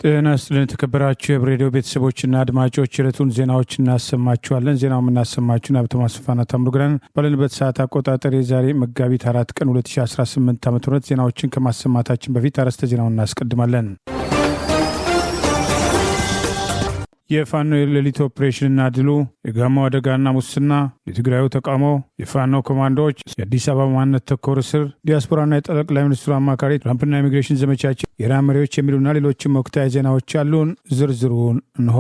ጤና ይስጥልን ተከበራችሁ የሬዲዮ ቤተሰቦችና አድማጮች የዕለቱን ዜናዎች እናሰማችኋለን። ዜናው የምናሰማችሁን ሀብታሙ አስፋና ታምሩግራን ባለንበት ሰዓት አቆጣጠር የዛሬ መጋቢት 4 ቀን 2018 ዓ.ም ዜናዎችን ከማሰማታችን በፊት አርዕስተ ዜናውን እናስቀድማለን። የፋኖ የሌሊት ኦፕሬሽንና ድሉ፣ የጋማው አደጋና ሙስና፣ የትግራዩ ተቃውሞ፣ የፋኖ ኮማንዶዎች፣ የአዲስ አበባ ማንነት ተኮር እስር፣ ዲያስፖራና የጠቅላይ ሚኒስትሩ አማካሪ ትራምፕና ኢሚግሬሽን ዘመቻቸው፣ የኢራን መሪዎች የሚሉና ሌሎችም ወቅታዊ ዜናዎች ያሉን ዝርዝሩን እንሆ።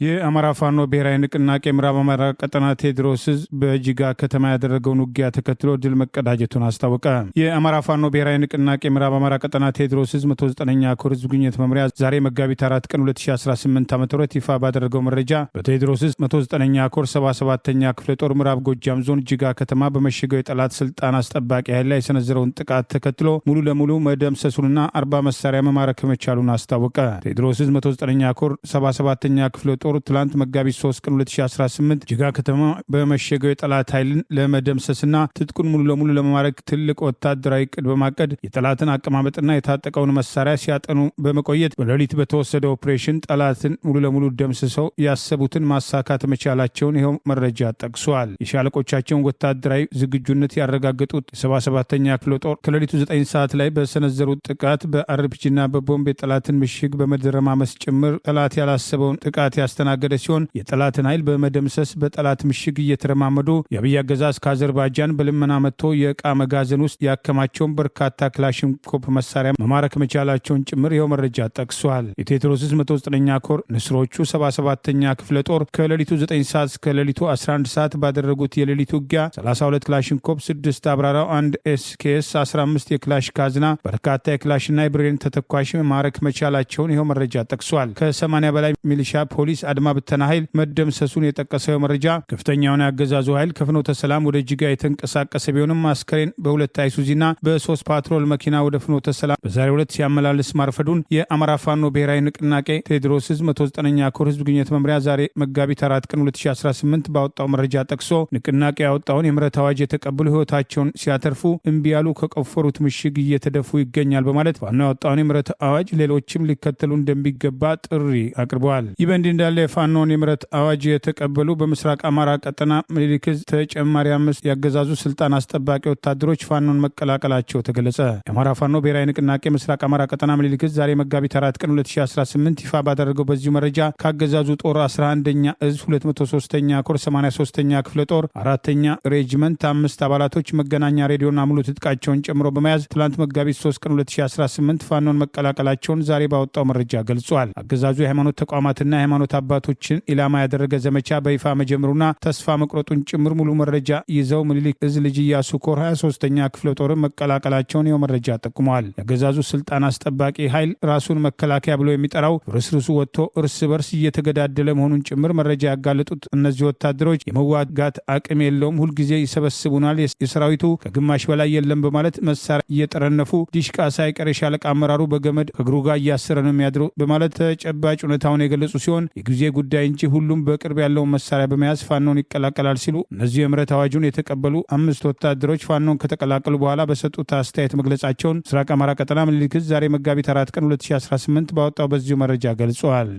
የአማራ ፋኖ ብሔራዊ ንቅናቄ ምዕራብ አማራ ቀጠና ቴዎድሮስ ዕዝ በጅጋ ከተማ ያደረገውን ውጊያ ተከትሎ ድል መቀዳጀቱን አስታወቀ። የአማራ ፋኖ ብሔራዊ ንቅናቄ ምዕራብ አማራ ቀጠና ቴዎድሮስ ዕዝ 109ኛ ኮር ሕዝብ ግንኙነት መምሪያ ዛሬ መጋቢት 4 ቀን 2018 ዓ.ም ይፋ ባደረገው መረጃ በቴዎድሮስ ዕዝ 109ኛ ኮር 77ኛ ክፍለ ጦር ምዕራብ ጎጃም ዞን ጅጋ ከተማ በመሸገው የጠላት ስልጣን አስጠባቂ ኃይል ላይ የሰነዘረውን ጥቃት ተከትሎ ሙሉ ለሙሉ መደምሰሱንና 40 መሳሪያ መማረክ መቻሉን አስታወቀ። ቴዎድሮስ ዕዝ 109ኛ ኮር 77ኛ ክፍለ ጦር ትላንት መጋቢት 3 ቀን 2018 ጅጋ ከተማ በመሸገው የጠላት ኃይልን ለመደምሰስና ትጥቁን ሙሉ ለሙሉ ለመማረክ ትልቅ ወታደራዊ ዕቅድ በማቀድ የጠላትን አቀማመጥና የታጠቀውን መሳሪያ ሲያጠኑ በመቆየት በሌሊት በተወሰደ ኦፕሬሽን ጠላትን ሙሉ ለሙሉ ደምስሰው ያሰቡትን ማሳካት መቻላቸውን ይኸው መረጃ ጠቅሷል። የሻለቆቻቸውን ወታደራዊ ዝግጁነት ያረጋገጡት የ77ኛ ክፍለ ጦር ከሌሊቱ 9 ሰዓት ላይ በሰነዘሩት ጥቃት በአርፒጂና በቦምብ የጠላትን ምሽግ በመደረማመስ ጭምር ጠላት ያላሰበውን ጥቃት ያስተናገደ ሲሆን የጠላትን ኃይል በመደምሰስ በጠላት ምሽግ እየተረማመዱ የአብይ አገዛዝ ከአዘርባይጃን በልመና መጥቶ የዕቃ መጋዘን ውስጥ ያከማቸውን በርካታ ክላሽንኮቭ መሳሪያ መማረክ መቻላቸውን ጭምር ይኸው መረጃ ጠቅሷል። የቴዎድሮስ ዕዝ 109ኛ ኮር ንስሮቹ 77ኛ ክፍለ ጦር ከሌሊቱ 9 ሰዓት እስከ ሌሊቱ 11 ሰዓት ባደረጉት የሌሊት ውጊያ 32 ክላሽንኮቭ፣ 6 አብራራው፣ 1 ኤስኬኤስ፣ 15 የክላሽ ካዝና፣ በርካታ የክላሽና የብሬን ተተኳሽ መማረክ መቻላቸውን ይኸው መረጃ ጠቅሷል። ከ80 በላይ ሚሊሻ፣ ፖሊስ፣ አድማ ብተና ኃይል መደምሰሱን የጠቀሰው መረጃ ከፍተኛውን ያገዛዙ ኃይል ከፍኖተ ሰላም ወደ ጅጋ የተንቀሳቀሰ ቢሆንም አስከሬን በሁለት አይሱዚና በ3 ፓትሮል መኪና ወደ ፍኖተ ሰላም በዛሬው ዕለት ሲያመላልስ ማርፈዱን የአማራ ፋኖ ብሔራዊ ንቅናቄ ቴዎድሮስ ዕዝ 109ኛ ኮር ሕዝብ ግንኙነት መምሪያ ዛሬ መጋቢት 4 ቀን 2018 ባወጣው መረጃ ጠቅሶ ንቅናቄ ያወጣውን የምህረት አዋጅ የተቀበሉ ሕይወታቸውን ሲያተርፉ እምቢ ያሉ ከቆፈሩት ምሽግ እየተደፉ ይገኛል በማለት ፋኖ ያወጣውን የምህረት አዋጅ ሌሎችም ሊከተሉ እንደሚገባ ጥሪ አቅርበዋል። ይህ በእንዲህ እንዳለ የፋኖን የምህረት አዋጅ የተቀበሉ በምስራቅ አማራ ቀጠና ምኒልክ ዕዝ ተጨማሪ 5 ያገዛዙ ስልጣን አስጠባቂ ወታደሮች ፋኖን መቀላቀላቸው ተገለጸ። የአማራ ፋኖ ብሔራዊ ንቅናቄ ምስራቅ አማራ ቀጠና ምኒልክ ዕዝ ዛሬ መጋቢት 4 ቀን 2018 ይፋ ባደረገው በዚሁ መረጃ ካገዛዙ ጦር 11ኛ ዕዝ 203ኛ ኮር 83ኛ ክፍለ ጦር 4ኛ ሬጅመንት 5 አባላቶች መገናኛ ሬዲዮና ሙሉ ትጥቃቸውን ጨምሮ በመያዝ ትላንት መጋቢት 3 ቀን 2018 ፋኖን መቀላቀላቸውን ዛሬ ባወጣው መረጃ ገልጿል። አገዛዙ የሃይማኖት ተቋማትና የሃይማኖት አባቶችን ኢላማ ያደረገ ዘመቻ በይፋ መጀመሩና ተስፋ መቁረጡን ጭምር ሙሉ መረጃ ይዘው ምኒልክ ዕዝ ልጅ ኢያሱ ኮር 23ኛ ክፍለ ጦር መቀላቀላቸውን ይኸው መረጃ ጠቁመዋል። የአገዛዙ ስልጣን አስጠባቂ ኃይል ራሱን መከላከያ ብሎ የሚጠራው ርስርሱ ወጥቶ እርስ በርስ እየተገዳደለ መሆኑን ጭምር መረጃ ያጋለጡት እነዚህ ወታደሮች የመዋጋት አቅም የለውም፣ ሁልጊዜ ይሰበስቡናል፣ የሰራዊቱ ከግማሽ በላይ የለም በማለት መሳሪያ እየጠረነፉ ዲሽቃ ሳይቀር የሻለቃ አመራሩ በገመድ ከእግሩ ጋር እያሰረ ነው የሚያድረው በማለት ተጨባጭ ሁኔታውን የገለጹ ሲሆን የጊዜ ጉዳይ እንጂ ሁሉም በቅርብ ያለውን መሳሪያ በመያዝ ፋኖን ይቀላቀላል ሲሉ እነዚህ የምህረት አዋጁን የተቀበሉ 5 ወታደሮች ፋኖን ከተቀላቀሉ በኋላ በሰጡት አስተያየት መግለጻቸውን ምስራቅ አማራ ቀጠና ምኒልክ ዕዝ ዛሬ መጋቢት 4 ቀን 2018 ባወጣው በዚሁ መረጃ ገልጿል።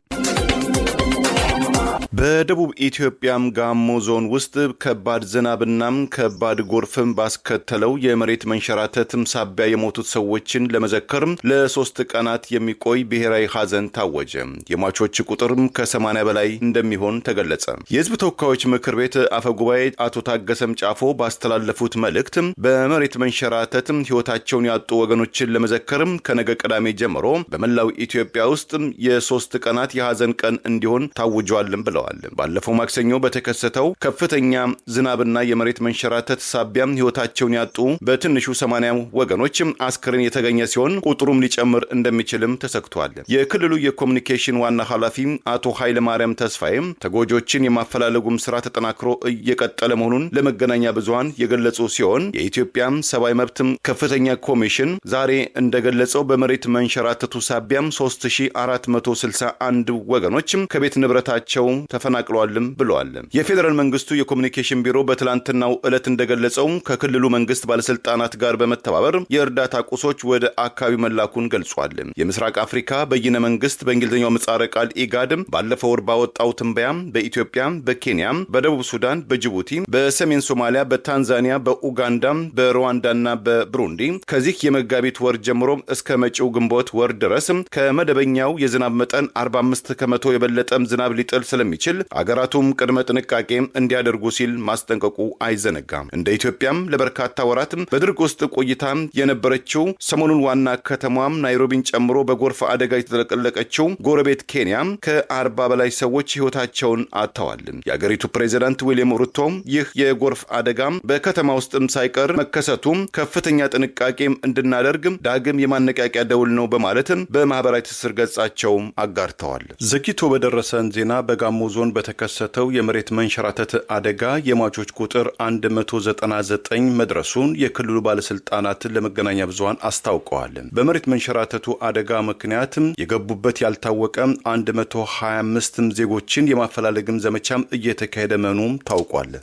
በደቡብ ኢትዮጵያም ጋሞ ዞን ውስጥ ከባድ ዝናብና ከባድ ጎርፍም ባስከተለው የመሬት መንሸራተትም ሳቢያ የሞቱት ሰዎችን ለመዘከር ለ3 ቀናት የሚቆይ ብሔራዊ ሐዘን ታወጀ። የሟቾች ቁጥርም ከ80 በላይ እንደሚሆን ተገለጸ። የሕዝብ ተወካዮች ምክር ቤት አፈጉባኤ አቶ ታገሰም ጫፎ ባስተላለፉት መልእክት በመሬት መንሸራተት ሕይወታቸውን ያጡ ወገኖችን ለመዘከር ከነገ ቅዳሜ ጀምሮ በመላው ኢትዮጵያ ውስጥ የ3 ቀናት የሐዘን ቀን እንዲሆን ታውጇልም ብለዋል። ባለፈው ማክሰኞ በተከሰተው ከፍተኛ ዝናብና የመሬት መንሸራተት ሳቢያም ሕይወታቸውን ያጡ በትንሹ 80 ወገኖች አስክሬን የተገኘ ሲሆን ቁጥሩም ሊጨምር እንደሚችልም ተሰክቷል። የክልሉ የኮሙኒኬሽን ዋና ኃላፊ አቶ ኃይለ ማርያም ተስፋዬም ተጎጆችን የማፈላለጉም ስራ ተጠናክሮ እየቀጠለ መሆኑን ለመገናኛ ብዙሃን የገለጹ ሲሆን የኢትዮጵያ ሰብአዊ መብት ከፍተኛ ኮሚሽን ዛሬ እንደገለጸው በመሬት መንሸራተቱ ሳቢያም 3461 ወገኖች ከቤት ንብረታቸው ተፈናቅለዋልም ብለዋል። የፌዴራል መንግስቱ የኮሚኒኬሽን ቢሮ በትላንትናው ዕለት እንደገለጸው ከክልሉ መንግስት ባለስልጣናት ጋር በመተባበር የእርዳታ ቁሶች ወደ አካባቢው መላኩን ገልጿል። የምስራቅ አፍሪካ በይነ መንግስት በእንግሊዝኛው ምህጻረ ቃል ኢጋድ ባለፈው ወር ባወጣው ትንበያ በኢትዮጵያ፣ በኬንያ፣ በደቡብ ሱዳን፣ በጅቡቲ፣ በሰሜን ሶማሊያ፣ በታንዛኒያ፣ በኡጋንዳ፣ በሩዋንዳና በብሩንዲ ከዚህ የመጋቢት ወር ጀምሮ እስከ መጪው ግንቦት ወር ድረስ ከመደበኛው የዝናብ መጠን 45 ከመቶ የበለጠም ዝናብ ሊጥል ስለሚችል አገራቱም ቅድመ ጥንቃቄ እንዲያደርጉ ሲል ማስጠንቀቁ አይዘነጋም። እንደ ኢትዮጵያም ለበርካታ ወራት በድርቅ ውስጥ ቆይታ የነበረችው ሰሞኑን ዋና ከተማም ናይሮቢን ጨምሮ በጎርፍ አደጋ የተጠለቀለቀችው ጎረቤት ኬንያ ከ40 በላይ ሰዎች ሕይወታቸውን አጥተዋል። የአገሪቱ ፕሬዝዳንት ዊሊያም ሩቶ ይህ የጎርፍ አደጋ በከተማ ውስጥም ሳይቀር መከሰቱ ከፍተኛ ጥንቃቄ እንድናደርግ ዳግም የማነቃቂያ ደውል ነው በማለት በማህበራዊ ትስስር ገጻቸው አጋርተዋል። ዘግይቶ በደረሰን ዜና በጋሞ ዞን በተከሰተው የመሬት መንሸራተት አደጋ የሟቾች ቁጥር 199 መድረሱን የክልሉ ባለስልጣናት ለመገናኛ ብዙሃን አስታውቀዋል። በመሬት መንሸራተቱ አደጋ ምክንያት የገቡበት ያልታወቀ 125 ዜጎችን የማፈላለግም ዘመቻም እየተካሄደ መሆኑም ታውቋል።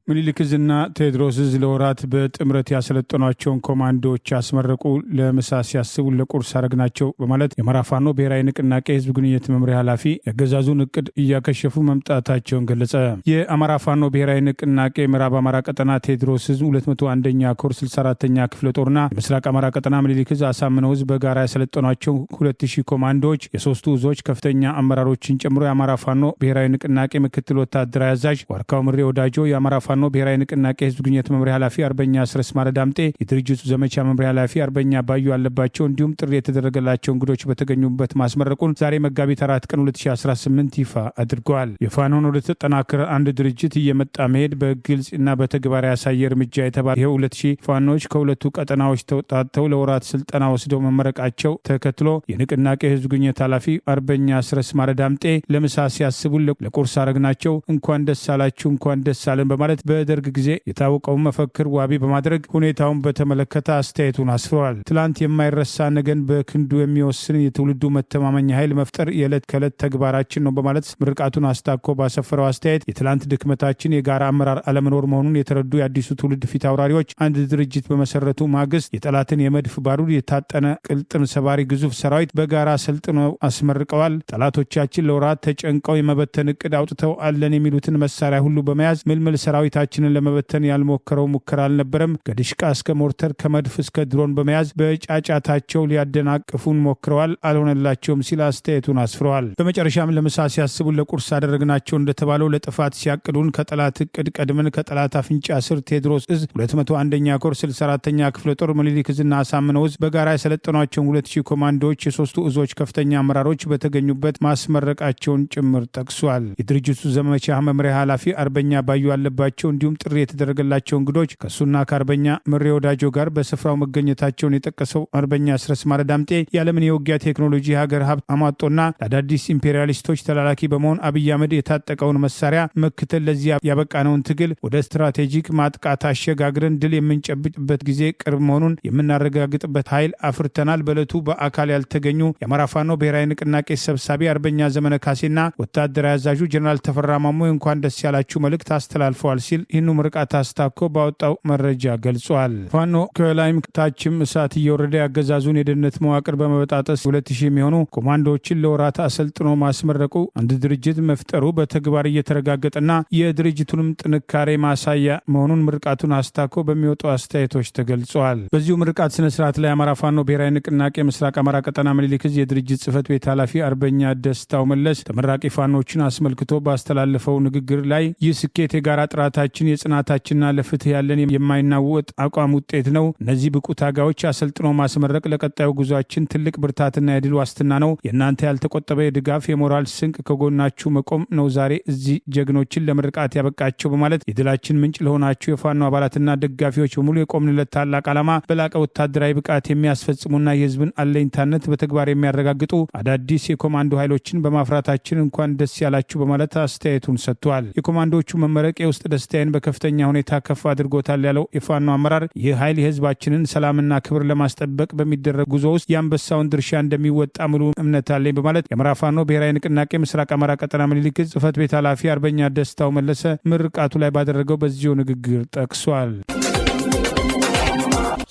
ምኒልክ ዕዝና ቴዎድሮስ ዕዝ ለወራት በጥምረት ያሰለጠኗቸውን ኮማንዶዎች አስመረቁ። ለምሳ ሲያስቡ ለቁርስ አረግናቸው በማለት የአማራ ፋኖ ብሔራዊ ንቅናቄ ህዝብ ግንኙነት መምሪያ ኃላፊ የአገዛዙን እቅድ እያከሸፉ መምጣታቸውን ገለጸ። የአማራ ፋኖ ብሔራዊ ንቅናቄ ምዕራብ አማራ ቀጠና ቴዎድሮስ ዕዝ 201ኛ ኮር 64ኛ ክፍለ ጦርና የምስራቅ አማራ ቀጠና ምኒልክ ዕዝ አሳምነው ዕዝ በጋራ ያሰለጠኗቸው 2000 ኮማንዶዎች የሶስቱ ዕዞች ከፍተኛ አመራሮችን ጨምሮ የአማራ ፋኖ ብሔራዊ ንቅናቄ ምክትል ወታደራዊ አዛዥ ዋርካው ምሬ ወዳጆ፣ የአማራ ፋኖ ብሔራዊ ንቅናቄ ህዝብ ግንኙነት መምሪያ ኃላፊ አርበኛ አስረስ ማረ ዳምጤ፣ የድርጅቱ ዘመቻ መምሪያ ኃላፊ አርበኛ ባዩ አለባቸው እንዲሁም ጥሪ የተደረገላቸው እንግዶች በተገኙበት ማስመረቁን ዛሬ መጋቢት 4 ቀን 2018 ይፋ አድርገዋል። የፋኖን ወደ ተጠናከረ አንድ ድርጅት እየመጣ መሄድ በግልጽ እና በተግባር ያሳየ እርምጃ የተባለ ይኸው 2000 ፋኖች ከሁለቱ ቀጠናዎች ተውጣጥተው ለወራት ስልጠና ወስደው መመረቃቸው ተከትሎ የንቅናቄ ህዝብ ግንኙነት ኃላፊ አርበኛ አስረስ ማረ ዳምጤ ለምሳ ሲያስቡ ለቁርስ አረግናቸው እንኳን ደስ አላችሁ እንኳን ደስ አለን በማለት በደርግ ጊዜ የታወቀውን መፈክር ዋቢ በማድረግ ሁኔታውን በተመለከተ አስተያየቱን አስፍረዋል። ትላንት የማይረሳ ነገን በክንዱ የሚወስን የትውልዱ መተማመኛ ኃይል መፍጠር የዕለት ከዕለት ተግባራችን ነው በማለት ምርቃቱን አስታኮ ባሰፈረው አስተያየት የትላንት ድክመታችን የጋራ አመራር አለመኖር መሆኑን የተረዱ የአዲሱ ትውልድ ፊት አውራሪዎች አንድ ድርጅት በመሰረቱ ማግስት የጠላትን የመድፍ ባሩድ የታጠነ ቅልጥም ሰባሪ ግዙፍ ሰራዊት በጋራ ሰልጥነው አስመርቀዋል። ጠላቶቻችን ለወራት ተጨንቀው የመበተን እቅድ አውጥተው አለን የሚሉትን መሳሪያ ሁሉ በመያዝ ምልምል ሰራዊታችንን ለመበተን ያልሞከረው ሙከራ አልነበረም። ከድሽቃ እስከ ሞርተር ከመድፍ እስከ ድሮን በመያዝ በጫጫታቸው ሊያደናቅፉን ሞክረዋል፣ አልሆነላቸውም ሲል አስተያየቱን አስፍረዋል። በመጨረሻም ለምሳ ሲያስቡ ለቁርስ አደረግናቸው እንደተባለው ለጥፋት ሲያቅዱን ከጠላት እቅድ ቀድመን ከጠላት አፍንጫ ስር ቴዎድሮስ ዕዝ 201ኛ ኮር 64ኛ ክፍለ ጦር ምኒልክ ዕዝና አሳምነው ዕዝ በጋራ ያሰለጠኗቸውን 2000 ኮማንዶዎች የሶስቱ ዕዞች ከፍተኛ አመራሮች በተገኙበት ማስመረቃቸውን ጭምር ጠቅሷል። የድርጅቱ ዘመቻ መምሪያ ኃላፊ አርበኛ ባዩ አለባቸው እንዲሁም ጥሪ የተደረገላቸው እንግዶች ከሱና ከአርበኛ ምሬ ወዳጆ ጋር በስፍራው መገኘታቸውን የጠቀሰው አርበኛ አስረስ ማረ ዳምጤ የዓለምን የውጊያ ቴክኖሎጂ ሀገር ሀብት አሟጦና ለአዳዲስ ኢምፔሪያሊስቶች ተላላኪ በመሆን አብይ አህመድ የታጠቀውን መሳሪያ መክተል ለዚያ ያበቃነውን ትግል ወደ ስትራቴጂክ ማጥቃት አሸጋግረን ድል የምንጨብጥበት ጊዜ ቅርብ መሆኑን የምናረጋግጥበት ኃይል አፍርተናል። በዕለቱ በአካል ያልተገኙ የአማራ ፋኖ ብሔራዊ ንቅናቄ ሰብሳቢ አርበኛ ዘመነ ካሴና ወታደራዊ አዛዡ ጀነራል ተፈራ ማሞ እንኳን ደስ ያላችሁ መልእክት አስተላልፈዋል ሲል ይህኑ ምርቃት አስታኮ ባወጣው መረጃ ገልጿል። ፋኖ ከላይም ታችም እሳት እየወረደ ያገዛዙን የደህንነት መዋቅር በመበጣጠስ 2000 የሚሆኑ ኮማንዶዎችን ለወራት አሰልጥኖ ማስመረቁ አንድ ድርጅት መፍጠሩ በተግባር እየተረጋገጠና የድርጅቱንም ጥንካሬ ማሳያ መሆኑን ምርቃቱን አስታኮ በሚወጡ አስተያየቶች ተገልጿል። በዚሁ ምርቃት ስነ ስርዓት ላይ አማራ ፋኖ ብሔራዊ ንቅናቄ ምስራቅ አማራ ቀጠና ምኒልክ ዕዝ የድርጅት ጽህፈት ቤት ኃላፊ አርበኛ ደስታው መለስ ተመራቂ ፋኖችን አስመልክቶ ባስተላለፈው ንግግር ላይ ይህ ስኬት የጋራ ጥራታችን የጽናታችንና ለፍትህ ያለን የማይናወጥ አቋም ውጤት ነው። እነዚህ ብቁ ታጋዮች አሰልጥኖ ማስመረቅ ለቀጣዩ ጉዟችን ትልቅ ብርታትና የድል ዋስትና ነው። የእናንተ ያልተቆጠበ የድጋፍ የሞራል ስንቅ ከጎናችሁ መቆም ነው ዛሬ እዚህ ጀግኖችን ለምርቃት ያበቃቸው በማለት የድላችን ምንጭ ለሆናችሁ የፋኖ አባላትና ደጋፊዎች በሙሉ የቆምንለት ታላቅ ዓላማ በላቀ ወታደራዊ ብቃት የሚያስፈጽሙና የህዝብን አለኝታነት በተግባር የሚያረጋግጡ አዳዲስ የኮማንዶ ኃይሎችን በማፍራታችን እንኳን ደስ ያላችሁ በማለት አስተያየቱን ሰጥቷል። የኮማንዶዎቹ መመረቅ የውስጥ ደስታ ደስታዬን በከፍተኛ ሁኔታ ከፍ አድርጎታል ያለው የፋኖ አመራር ይህ ኃይል የህዝባችንን ሰላምና ክብር ለማስጠበቅ በሚደረግ ጉዞ ውስጥ የአንበሳውን ድርሻ እንደሚወጣ ሙሉ እምነት አለኝ በማለት የአማራ ፋኖ ብሔራዊ ንቅናቄ ምስራቅ አማራ ቀጠና ምኒልክ ጽህፈት ቤት ኃላፊ አርበኛ ደስታው መለሰ ምርቃቱ ላይ ባደረገው በዚሁ ንግግር ጠቅሷል።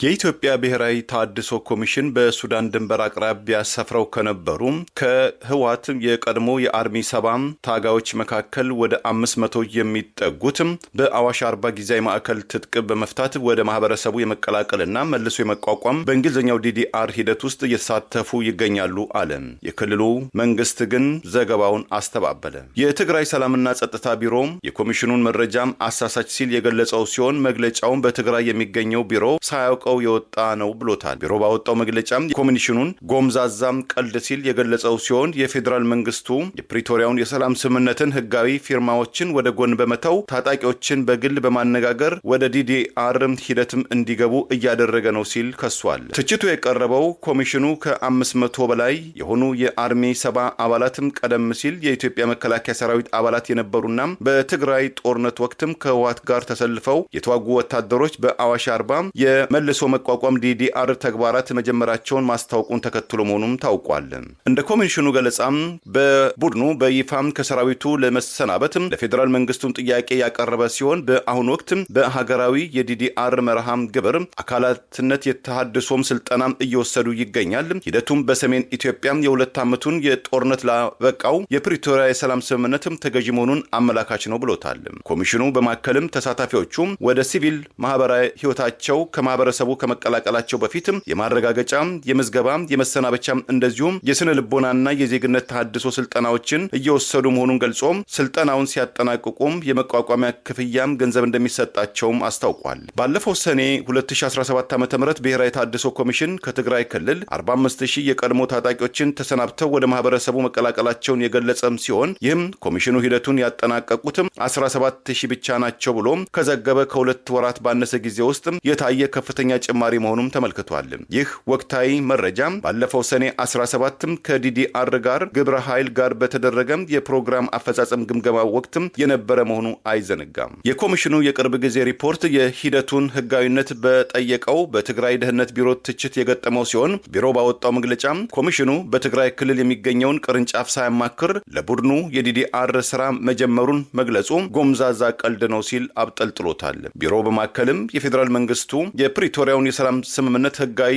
የኢትዮጵያ ብሔራዊ ተሃድሶ ኮሚሽን በሱዳን ድንበር አቅራቢያ ሰፍረው ከነበሩ ከህወሓት የቀድሞ የአርሚ 7 ታጋዮች መካከል ወደ 500 የሚጠጉት በአዋሽ አርባ ጊዜያዊ ማዕከል ትጥቅ በመፍታት ወደ ማህበረሰቡ የመቀላቀልና መልሶ የመቋቋም በእንግሊዝኛው ዲዲአር ሂደት ውስጥ እየተሳተፉ ይገኛሉ አለ። የክልሉ መንግስት ግን ዘገባውን አስተባበለ። የትግራይ ሰላምና ጸጥታ ቢሮ የኮሚሽኑን መረጃም አሳሳች ሲል የገለጸው ሲሆን መግለጫውን በትግራይ የሚገኘው ቢሮ ሳያውቀው የወጣ ነው ብሎታል። ቢሮ ባወጣው መግለጫም የኮሚሽኑን ጎምዛዛም ቀልድ ሲል የገለጸው ሲሆን የፌዴራል መንግስቱ የፕሪቶሪያውን የሰላም ስምምነትን ህጋዊ ፊርማዎችን ወደ ጎን በመተው ታጣቂዎችን በግል በማነጋገር ወደ ዲዲአር ሂደትም እንዲገቡ እያደረገ ነው ሲል ከሷል። ትችቱ የቀረበው ኮሚሽኑ ከ500 በላይ የሆኑ የአርሚ 7 አባላትም ቀደም ሲል የኢትዮጵያ መከላከያ ሰራዊት አባላት የነበሩና በትግራይ ጦርነት ወቅትም ከህወሓት ጋር ተሰልፈው የተዋጉ ወታደሮች በአዋሽ አርባ የመልሶ መቋቋም ዲዲአር ተግባራት መጀመራቸውን ማስታወቁን ተከትሎ መሆኑም ታውቋል። እንደ ኮሚሽኑ ገለጻም በቡድኑ በይፋም ከሰራዊቱ ለመሰናበት ለፌዴራል መንግስቱን ጥያቄ ያቀረበ ሲሆን በአሁኑ ወቅት በሀገራዊ የዲዲአር መርሃም ግብር አካላትነት የተሃድሶም ስልጠና እየወሰዱ ይገኛል። ሂደቱም በሰሜን ኢትዮጵያ የ2 ዓመቱን የጦርነት ላበቃው የፕሪቶሪያ የሰላም ስምምነትም ተገዢ መሆኑን አመላካች ነው ብሎታል። ኮሚሽኑ በማከልም ተሳታፊዎቹ ወደ ሲቪል ማህበራዊ ህይወታቸው ከማህበረሰቡ ከመቀላቀላቸው በፊት የማረጋገጫ፣ የምዝገባ፣ የመሰናበቻ እንደዚሁም የስነ ልቦናና የዜግነት ተሃድሶ ስልጠናዎችን እየወሰዱ መሆኑን ገልጾ ስልጠናውን ሲያጠናቅቁም የመቋቋሚያ ክፍያም ገንዘብ እንደሚሰጣቸውም አስታውቋል። ባለፈው ሰኔ 2017 ዓ.ም ብሔራዊ ተሃድሶ ኮሚሽን ከትግራይ ክልል 45000 የቀድሞ ታጣቂዎችን ተሰናብተው ወደ ማህበረሰቡ መቀላቀላቸውን የገለጸም ሲሆን ይህም ኮሚሽኑ ሂደቱን ያጠናቀቁትም 17000 ብቻ ናቸው ብሎ ከዘገበ ከሁለት ወራት ባነሰ ጊዜ ውስጥ የታየ ከፍተኛ ጭማሪ መሆኑም ተመልክቷል። ይህ ወቅታዊ መረጃ ባለፈው ሰኔ 17 ከዲዲአር ጋር ግብረ ኃይል ጋር በተደረገ የፕሮግራም አፈጻጸም ግምገማ ወቅት የነበረ መሆኑ አይዘነጋም። የኮሚሽኑ የቅርብ ጊዜ ሪፖርት የሂደቱን ህጋዊነት በጠየቀው በትግራይ ደህንነት ቢሮ ትችት የገጠመው ሲሆን ቢሮ ባወጣው መግለጫ ኮሚሽኑ በትግራይ ክልል የሚገኘውን ቅርንጫፍ ሳያማክር ለቡድኑ የዲዲአር ስራ መጀመሩን መግለጹ ጎምዛዛ ቀልድ ነው ሲል አብጠልጥሎታል። ቢሮ በማከልም የፌዴራል መንግስቱ የፕሪቶሪያውን የሰላም ስምምነት ህጋዊ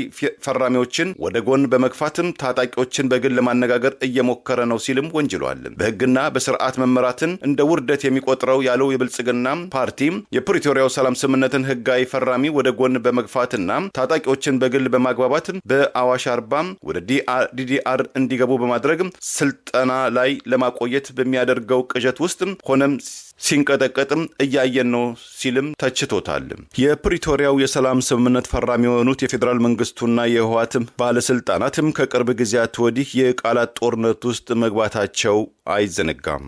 ፈራሚዎችን ወደ ጎን በመግፋትም ታጣቂዎችን በግል ለማነጋገር እየሞከረ ነው ሲልም ወንጅሏል። በህግና በስርዓት መመራትን እንደ ውርደት የሚቆጥረው ያለው የብልጽግና ፓርቲ የፕሪቶሪያው ሰላም ስምምነትን ህጋዊ ፈራሚ ወደ ጎን በመግፋትና ታጣቂዎችን በግል በማግባባት በአዋሽ አርባ ወደ ዲዲአር እንዲገቡ በማድረግ ስልጠና ላይ ለማቆየት በሚያደርገው ቅዠት ውስጥ ሆነም ሲንቀጠቀጥም እያየን ነው ሲልም ተችቶታል። የፕሪቶሪያው የሰላም ስምምነት ፈራሚ የሆኑት የፌዴራል መንግስቱና የህወሓት ባለስልጣናትም ከቅርብ ጊዜያት ወዲህ የቃላት ጦርነት ውስጥ መግባታቸው አይዘነጋም።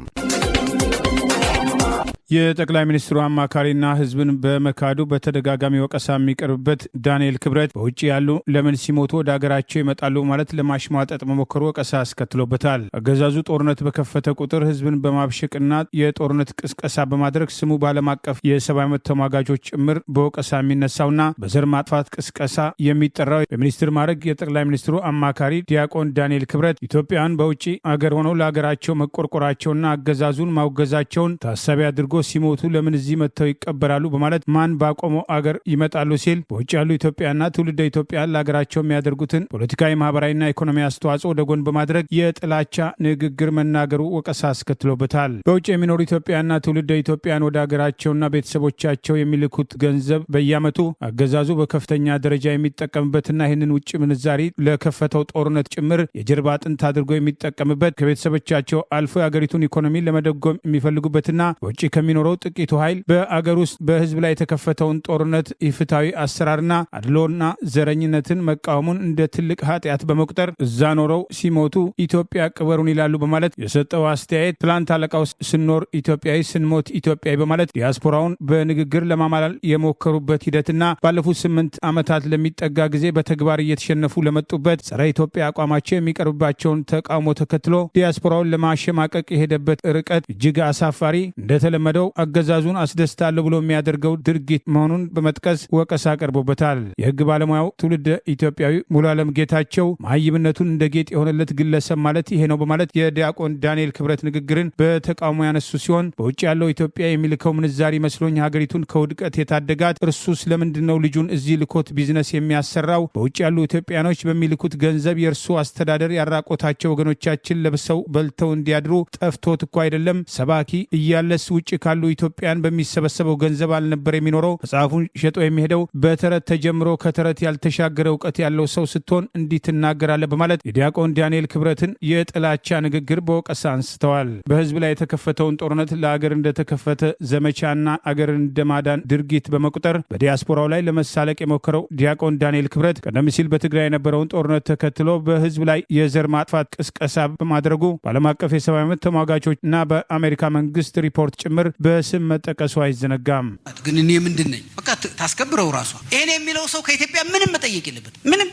የጠቅላይ ሚኒስትሩ አማካሪና ህዝብን በመካዱ በተደጋጋሚ ወቀሳ የሚቀርብበት ዳንኤል ክብረት በውጭ ያሉ ለምን ሲሞቱ ወደ ሀገራቸው ይመጣሉ ማለት ለማሽሟጠጥ መሞከሩ ወቀሳ አስከትሎበታል። አገዛዙ ጦርነት በከፈተ ቁጥር ህዝብን በማብሸቅና የጦርነት ቅስቀሳ በማድረግ ስሙ በዓለም አቀፍ የሰብአዊ መብት ተሟጋቾች ጭምር በወቀሳ የሚነሳውና በዘር ማጥፋት ቅስቀሳ የሚጠራው በሚኒስትር ማዕረግ የጠቅላይ ሚኒስትሩ አማካሪ ዲያቆን ዳንኤል ክብረት ኢትዮጵያውያን በውጭ አገር ሆነው ለሀገራቸው መቆርቆራቸውና አገዛዙን ማውገዛቸውን ታሳቢ አድርጎ ሲሞቱ ለምን እዚህ መጥተው ይቀበራሉ በማለት ማን ባቆመው አገር ይመጣሉ ሲል በውጭ ያሉ ኢትዮጵያና ትውልደ ኢትዮጵያ ለሀገራቸው የሚያደርጉትን ፖለቲካዊ፣ ማህበራዊና ኢኮኖሚ አስተዋጽኦ ወደ ጎን በማድረግ የጥላቻ ንግግር መናገሩ ወቀሳ አስከትሎበታል። በውጭ የሚኖሩ ኢትዮጵያና ትውልደ ኢትዮጵያን ወደ ሀገራቸውና ቤተሰቦቻቸው የሚልኩት ገንዘብ በየዓመቱ አገዛዙ በከፍተኛ ደረጃ የሚጠቀምበትና ይህንን ውጭ ምንዛሪ ለከፈተው ጦርነት ጭምር የጀርባ አጥንት አድርጎ የሚጠቀምበት ከቤተሰቦቻቸው አልፎ የሀገሪቱን ኢኮኖሚ ለመደጎም የሚፈልጉበትና በውጭ የሚኖረው ጥቂቱ ኃይል በአገር ውስጥ በህዝብ ላይ የተከፈተውን ጦርነት ኢፍትሐዊ አሰራርና አድሎና ዘረኝነትን መቃወሙን እንደ ትልቅ ኃጢአት በመቁጠር እዛ ኖረው ሲሞቱ ኢትዮጵያ ቅበሩን ይላሉ በማለት የሰጠው አስተያየት ትላንት አለቃው ስንኖር ኢትዮጵያዊ ስንሞት ኢትዮጵያዊ በማለት ዲያስፖራውን በንግግር ለማማላል የሞከሩበት ሂደትና ባለፉት 8 ዓመታት ለሚጠጋ ጊዜ በተግባር እየተሸነፉ ለመጡበት ጸረ ኢትዮጵያ አቋማቸው የሚቀርብባቸውን ተቃውሞ ተከትሎ ዲያስፖራውን ለማሸማቀቅ የሄደበት ርቀት እጅግ አሳፋሪ እንደተለመደው የወሰደው አገዛዙን አስደስታለሁ ብሎ የሚያደርገው ድርጊት መሆኑን በመጥቀስ ወቀሳ ቀርቦበታል። የህግ ባለሙያው ትውልደ ኢትዮጵያዊ ሙሉ ዓለም ጌታቸው መሀይምነቱን እንደ ጌጥ የሆነለት ግለሰብ ማለት ይሄ ነው በማለት የዲያቆን ዳንኤል ክብረት ንግግርን በተቃውሞ ያነሱ ሲሆን በውጭ ያለው ኢትዮጵያ የሚልከው ምንዛሪ መስሎኝ ሀገሪቱን ከውድቀት የታደጋት እርሱ ስለምንድን ነው ልጁን እዚህ ልኮት ቢዝነስ የሚያሰራው? በውጭ ያሉ ኢትዮጵያኖች በሚልኩት ገንዘብ የእርሱ አስተዳደር ያራቆታቸው ወገኖቻችን ለብሰው በልተው እንዲያድሩ ጠፍቶት እኮ አይደለም። ሰባኪ እያለስ ውጭ ካሉ ኢትዮጵያን በሚሰበሰበው ገንዘብ አልነበር የሚኖረው? መጽሐፉን ሸጦ የሚሄደው በተረት ተጀምሮ ከተረት ያልተሻገረ እውቀት ያለው ሰው ስትሆን እንዲህ ትናገራለህ በማለት የዲያቆን ዳንኤል ክብረትን የጥላቻ ንግግር በወቀሳ አንስተዋል። በህዝብ ላይ የተከፈተውን ጦርነት ለአገር እንደተከፈተ ዘመቻና አገርን እንደማዳን ድርጊት በመቁጠር በዲያስፖራው ላይ ለመሳለቅ የሞከረው ዲያቆን ዳንኤል ክብረት ቀደም ሲል በትግራይ የነበረውን ጦርነት ተከትሎ በህዝብ ላይ የዘር ማጥፋት ቅስቀሳ በማድረጉ በዓለም አቀፍ የሰብአዊ መብት ተሟጋቾች እና በአሜሪካ መንግስት ሪፖርት ጭምር በስም መጠቀሱ አይዘነጋም። ግን እኔ ምንድን ነኝ? በቃ ታስከብረው ራሷ ይሄን የሚለው ሰው ከኢትዮጵያ ምንም መጠየቅ የለበት ምንም።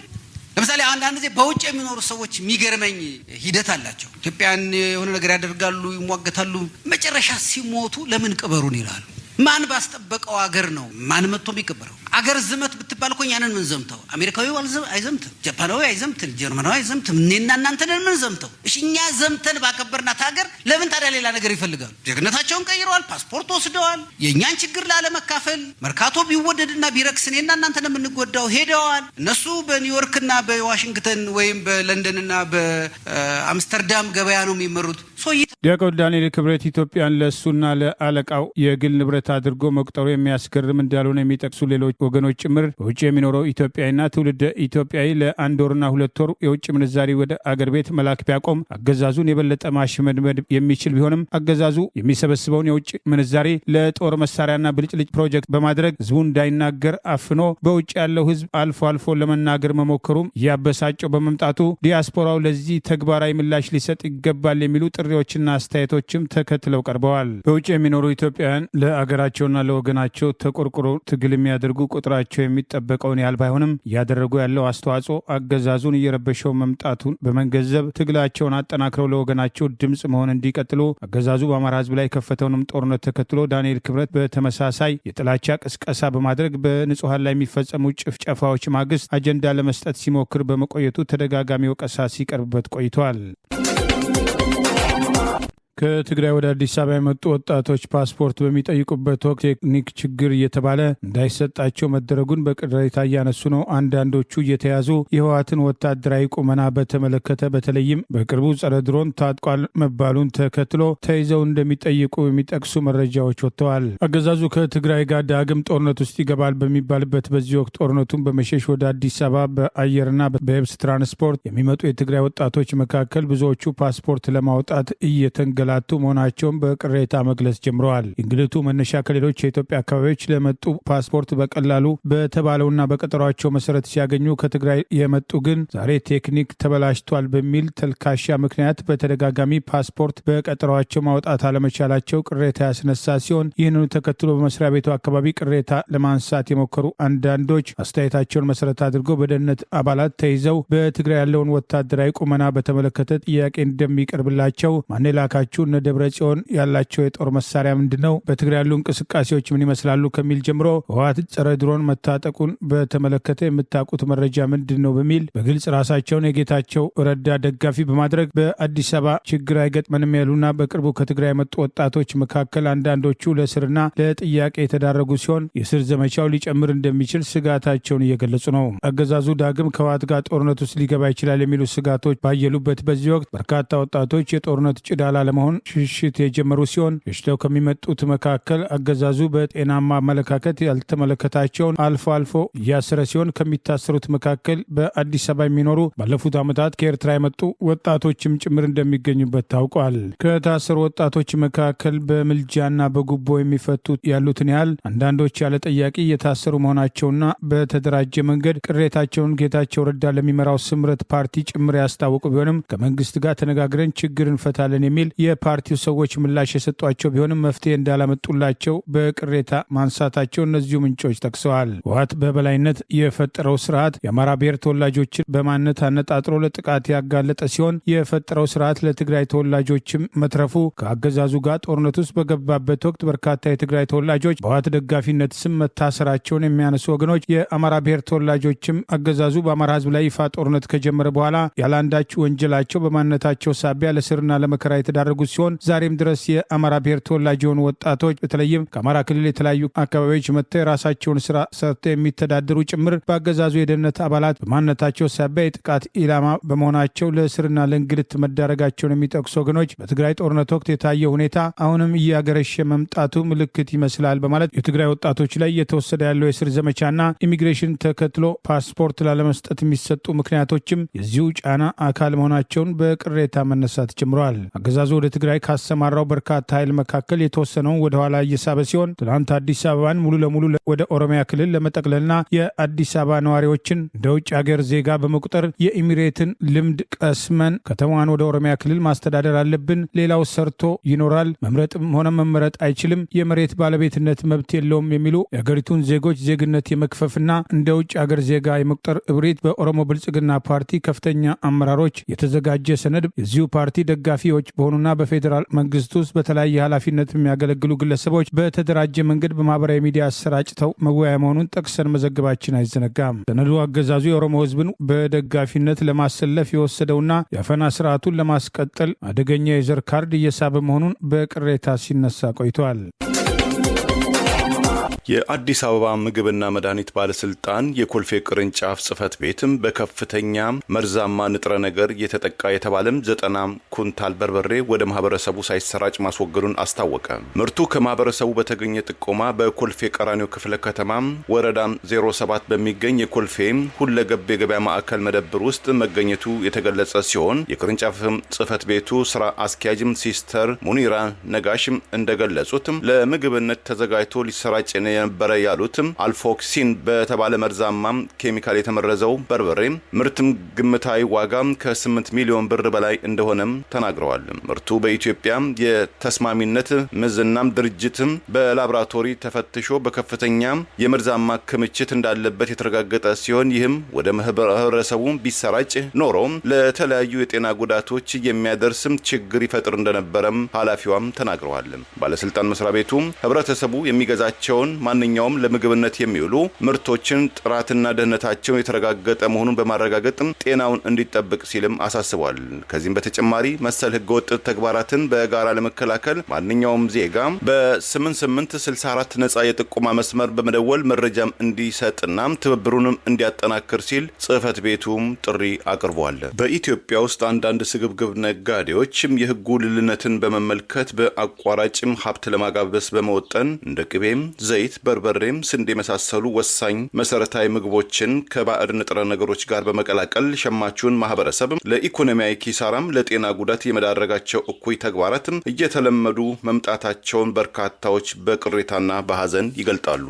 ለምሳሌ አንዳንድ ጊዜ በውጭ የሚኖሩ ሰዎች የሚገርመኝ ሂደት አላቸው። ኢትዮጵያን የሆነ ነገር ያደርጋሉ፣ ይሟገታሉ። መጨረሻ ሲሞቱ ለምን ቅበሩን ይላሉ። ማን ባስጠበቀው አገር ነው ማን መጥቶ የሚቀበረው? አገር ዝመት ብትባል እኮ እኛንን ምን ዘምተው? አሜሪካዊ አይዘምትም፣ ጃፓናዊ አይዘምትም፣ ጀርመናዊ አይዘምትም። እኔና እናንተንን ምን ዘምተው? እሺ እኛ ዘምተን ባከበርናት ሀገር ለምን ታዲያ ሌላ ነገር ይፈልጋሉ? ጀግነታቸውን ቀይረዋል፣ ፓስፖርት ወስደዋል። የእኛን ችግር ላለመካፈል መርካቶ ቢወደድና ቢረክስ እኔና እናንተን የምንጎዳው ሄደዋል። እነሱ በኒውዮርክና በዋሽንግተን ወይም በለንደንና በአምስተርዳም ገበያ ነው የሚመሩት። ዲያቆን ዳንኤል ክብረት ኢትዮጵያን ለእሱና ለአለቃው የግል ንብረት አድርጎ መቁጠሩ የሚያስገርም እንዳልሆነ የሚጠቅሱ ሌሎች ወገኖች ጭምር በውጭ የሚኖረው ኢትዮጵያዊና ትውልደ ኢትዮጵያዊ ለ1 ወርና 2 ወር የውጭ ምንዛሪ ወደ አገር ቤት መላክ ቢያቆም አገዛዙን የበለጠ ማሽመድመድ የሚችል ቢሆንም አገዛዙ የሚሰበስበውን የውጭ ምንዛሪ ለጦር መሳሪያና ብልጭልጭ ፕሮጀክት በማድረግ ህዝቡ እንዳይናገር አፍኖ በውጭ ያለው ህዝብ አልፎ አልፎ ለመናገር መሞከሩም እያበሳጨው በመምጣቱ ዲያስፖራው ለዚህ ተግባራዊ ምላሽ ሊሰጥ ይገባል የሚሉ ጥሪዎችና አስተያየቶችም ተከትለው ቀርበዋል። በውጭ የሚኖሩ ኢትዮጵያውያን ለአገራቸውና ለወገናቸው ተቆርቁሮ ትግል የሚያደርጉ ቁጥራቸው የሚጠበቀውን ያህል ባይሆንም እያደረጉ ያለው አስተዋጽኦ አገዛዙን እየረበሸው መምጣቱን በመገንዘብ ትግላቸውን አጠናክረው ለወገናቸው ድምፅ መሆን እንዲቀጥሉ አገዛዙ በአማራ ህዝብ ላይ የከፈተውንም ጦርነት ተከትሎ ዳንኤል ክብረት በተመሳሳይ የጥላቻ ቅስቀሳ በማድረግ በንጹሐን ላይ የሚፈጸሙ ጭፍጨፋዎች ማግስት አጀንዳ ለመስጠት ሲሞክር በመቆየቱ ተደጋጋሚ ወቀሳ ሲቀርብበት ቆይቷል። ከትግራይ ወደ አዲስ አበባ የመጡ ወጣቶች ፓስፖርት በሚጠይቁበት ወቅት ቴክኒክ ችግር እየተባለ እንዳይሰጣቸው መደረጉን በቅሬታ እያነሱ ነው። አንዳንዶቹ እየተያዙ የህወሓትን ወታደራዊ ቁመና በተመለከተ በተለይም በቅርቡ ጸረ ድሮን ታጥቋል መባሉን ተከትሎ ተይዘው እንደሚጠይቁ የሚጠቅሱ መረጃዎች ወጥተዋል። አገዛዙ ከትግራይ ጋር ዳግም ጦርነት ውስጥ ይገባል በሚባልበት በዚህ ወቅት ጦርነቱን በመሸሽ ወደ አዲስ አበባ በአየርና በየብስ ትራንስፖርት የሚመጡ የትግራይ ወጣቶች መካከል ብዙዎቹ ፓስፖርት ለማውጣት እየተንገ ላቱ መሆናቸውን በቅሬታ መግለጽ ጀምረዋል። እንግልቱ መነሻ ከሌሎች የኢትዮጵያ አካባቢዎች ለመጡ ፓስፖርት በቀላሉ በተባለውና በቀጠሯቸው መሰረት ሲያገኙ ከትግራይ የመጡ ግን ዛሬ ቴክኒክ ተበላሽቷል በሚል ተልካሻ ምክንያት በተደጋጋሚ ፓስፖርት በቀጠሯቸው ማውጣት አለመቻላቸው ቅሬታ ያስነሳ ሲሆን ይህንኑ ተከትሎ በመስሪያ ቤቱ አካባቢ ቅሬታ ለማንሳት የሞከሩ አንዳንዶች አስተያየታቸውን መሰረት አድርገው በደህንነት አባላት ተይዘው በትግራይ ያለውን ወታደራዊ ቁመና በተመለከተ ጥያቄ እንደሚቀርብላቸው ማኔላካቸው እነ ደብረ ጽዮን ያላቸው የጦር መሳሪያ ምንድን ነው? በትግራይ ያሉ እንቅስቃሴዎች ምን ይመስላሉ? ከሚል ጀምሮ ህወሓት ጸረ ድሮን መታጠቁን በተመለከተ የምታውቁት መረጃ ምንድን ነው? በሚል በግልጽ ራሳቸውን የጌታቸው ረዳ ደጋፊ በማድረግ በአዲስ አበባ ችግር አይገጥመንም ያሉና በቅርቡ ከትግራይ የመጡ ወጣቶች መካከል አንዳንዶቹ ለእስርና ለጥያቄ የተዳረጉ ሲሆን የእስር ዘመቻው ሊጨምር እንደሚችል ስጋታቸውን እየገለጹ ነው። አገዛዙ ዳግም ከህወሓት ጋር ጦርነት ውስጥ ሊገባ ይችላል የሚሉ ስጋቶች ባየሉበት በዚህ ወቅት በርካታ ወጣቶች የጦርነት ጭዳላ ለመሆን ሽሽት የጀመሩ ሲሆን ሽሽተው ከሚመጡት መካከል አገዛዙ በጤናማ አመለካከት ያልተመለከታቸውን አልፎ አልፎ እያሰረ ሲሆን ከሚታሰሩት መካከል በአዲስ አበባ የሚኖሩ ባለፉት ዓመታት ከኤርትራ የመጡ ወጣቶችም ጭምር እንደሚገኙበት ታውቋል። ከታሰሩ ወጣቶች መካከል በምልጃና በጉቦ የሚፈቱት ያሉትን ያህል አንዳንዶች ያለ ጠያቂ እየታሰሩ መሆናቸውና በተደራጀ መንገድ ቅሬታቸውን ጌታቸው ረዳ ለሚመራው ስምረት ፓርቲ ጭምር ያስታወቁ ቢሆንም ከመንግስት ጋር ተነጋግረን ችግር እንፈታለን የሚል የፓርቲው ሰዎች ምላሽ የሰጧቸው ቢሆንም መፍትሄ እንዳላመጡላቸው በቅሬታ ማንሳታቸው እነዚሁ ምንጮች ጠቅሰዋል። ህወሓት በበላይነት የፈጠረው ስርዓት የአማራ ብሔር ተወላጆችን በማንነት አነጣጥሮ ለጥቃት ያጋለጠ ሲሆን የፈጠረው ስርዓት ለትግራይ ተወላጆችም መትረፉ ከአገዛዙ ጋር ጦርነት ውስጥ በገባበት ወቅት በርካታ የትግራይ ተወላጆች በህወሓት ደጋፊነት ስም መታሰራቸውን የሚያነሱ ወገኖች የአማራ ብሔር ተወላጆችም አገዛዙ በአማራ ህዝብ ላይ ይፋ ጦርነት ከጀመረ በኋላ ያላንዳች ወንጀላቸው በማንነታቸው ሳቢያ ለስርና ለመከራ የተዳረጉ ሲሆን ዛሬም ድረስ የአማራ ብሔር ተወላጅ የሆኑ ወጣቶች በተለይም ከአማራ ክልል የተለያዩ አካባቢዎች መጥተው የራሳቸውን ስራ ሰርተው የሚተዳደሩ ጭምር በአገዛዙ የደህንነት አባላት በማንነታቸው ሳቢያ የጥቃት ኢላማ በመሆናቸው ለእስርና ለእንግልት መዳረጋቸውን የሚጠቅሱ ወገኖች በትግራይ ጦርነት ወቅት የታየው ሁኔታ አሁንም እያገረሸ መምጣቱ ምልክት ይመስላል በማለት የትግራይ ወጣቶች ላይ እየተወሰደ ያለው የእስር ዘመቻና ኢሚግሬሽን ተከትሎ ፓስፖርት ላለመስጠት የሚሰጡ ምክንያቶችም የዚሁ ጫና አካል መሆናቸውን በቅሬታ መነሳት ጀምረዋል። አገዛዙ ወደ ትግራይ ካሰማራው በርካታ ኃይል መካከል የተወሰነውን ወደ ኋላ እየሳበ ሲሆን ትናንት አዲስ አበባን ሙሉ ለሙሉ ወደ ኦሮሚያ ክልል ለመጠቅለልና የአዲስ አበባ ነዋሪዎችን እንደ ውጭ ሀገር ዜጋ በመቁጠር የኢሚሬትን ልምድ ቀስመን ከተማዋን ወደ ኦሮሚያ ክልል ማስተዳደር አለብን፣ ሌላው ሰርቶ ይኖራል፣ መምረጥም ሆነ መመረጥ አይችልም፣ የመሬት ባለቤትነት መብት የለውም የሚሉ የሀገሪቱን ዜጎች ዜግነት የመክፈፍና እንደ ውጭ ሀገር ዜጋ የመቁጠር እብሪት በኦሮሞ ብልጽግና ፓርቲ ከፍተኛ አመራሮች የተዘጋጀ ሰነድ የዚሁ ፓርቲ ደጋፊዎች በሆኑና በፌዴራል መንግስት ውስጥ በተለያየ ኃላፊነት የሚያገለግሉ ግለሰቦች በተደራጀ መንገድ በማህበራዊ ሚዲያ አሰራጭተው መወያያ መሆኑን ጠቅሰን መዘገባችን አይዘነጋም። ሰነዱ አገዛዙ የኦሮሞ ህዝብን በደጋፊነት ለማሰለፍ የወሰደውና የአፈና ስርዓቱን ለማስቀጠል አደገኛ የዘር ካርድ እየሳበ መሆኑን በቅሬታ ሲነሳ ቆይቷል። የአዲስ አበባ ምግብና መድኃኒት ባለስልጣን የኮልፌ ቅርንጫፍ ጽህፈት ቤትም በከፍተኛ መርዛማ ንጥረ ነገር የተጠቃ የተባለም 90 ኩንታል በርበሬ ወደ ማህበረሰቡ ሳይሰራጭ ማስወገዱን አስታወቀ። ምርቱ ከማህበረሰቡ በተገኘ ጥቆማ በኮልፌ ቀራኒዮ ክፍለ ከተማ ወረዳ 07 በሚገኝ የኮልፌ ሁለገብ የገበያ ማዕከል መደብር ውስጥ መገኘቱ የተገለጸ ሲሆን የቅርንጫፍ ጽህፈት ቤቱ ስራ አስኪያጅም ሲስተር ሙኒራ ነጋሽም እንደገለጹትም ለምግብነት ተዘጋጅቶ ሊሰራጭ የነበረ ያሉትም አልፎክሲን በተባለ መርዛማ ኬሚካል የተመረዘው በርበሬ ምርትም ግምታዊ ዋጋ ከ8 ሚሊዮን ብር በላይ እንደሆነም ተናግረዋል። ምርቱ በኢትዮጵያ የተስማሚነት ምዘናም ድርጅትም በላቦራቶሪ ተፈትሾ በከፍተኛ የመርዛማ ክምችት እንዳለበት የተረጋገጠ ሲሆን ይህም ወደ ማህበረሰቡ ቢሰራጭ ኖሮ ለተለያዩ የጤና ጉዳቶች የሚያደርስም ችግር ይፈጥር እንደነበረም ኃላፊዋም ተናግረዋል። ባለስልጣን መስሪያ ቤቱ ህብረተሰቡ የሚገዛቸውን ማንኛውም ለምግብነት የሚውሉ ምርቶችን ጥራትና ደህንነታቸው የተረጋገጠ መሆኑን በማረጋገጥ ጤናውን እንዲጠብቅ ሲልም አሳስቧል። ከዚህም በተጨማሪ መሰል ህገወጥ ተግባራትን በጋራ ለመከላከል ማንኛውም ዜጋ በ8864 ነጻ የጥቆማ መስመር በመደወል መረጃም እንዲሰጥና ትብብሩንም እንዲያጠናክር ሲል ጽህፈት ቤቱም ጥሪ አቅርቧል። በኢትዮጵያ ውስጥ አንዳንድ ስግብግብ ነጋዴዎችም የህጉ ልልነትን በመመልከት በአቋራጭም ሀብት ለማጋበስ በመወጠን እንደ ቅቤም ዘይት፣ በርበሬም፣ ስንዴ የመሳሰሉ ወሳኝ መሰረታዊ ምግቦችን ከባዕድ ንጥረ ነገሮች ጋር በመቀላቀል ሸማቹን ማህበረሰብ ለኢኮኖሚያዊ ኪሳራም ለጤና ጉዳት የመዳረጋቸው እኩይ ተግባራትም እየተለመዱ መምጣታቸውን በርካታዎች በቅሬታና በሐዘን ይገልጣሉ።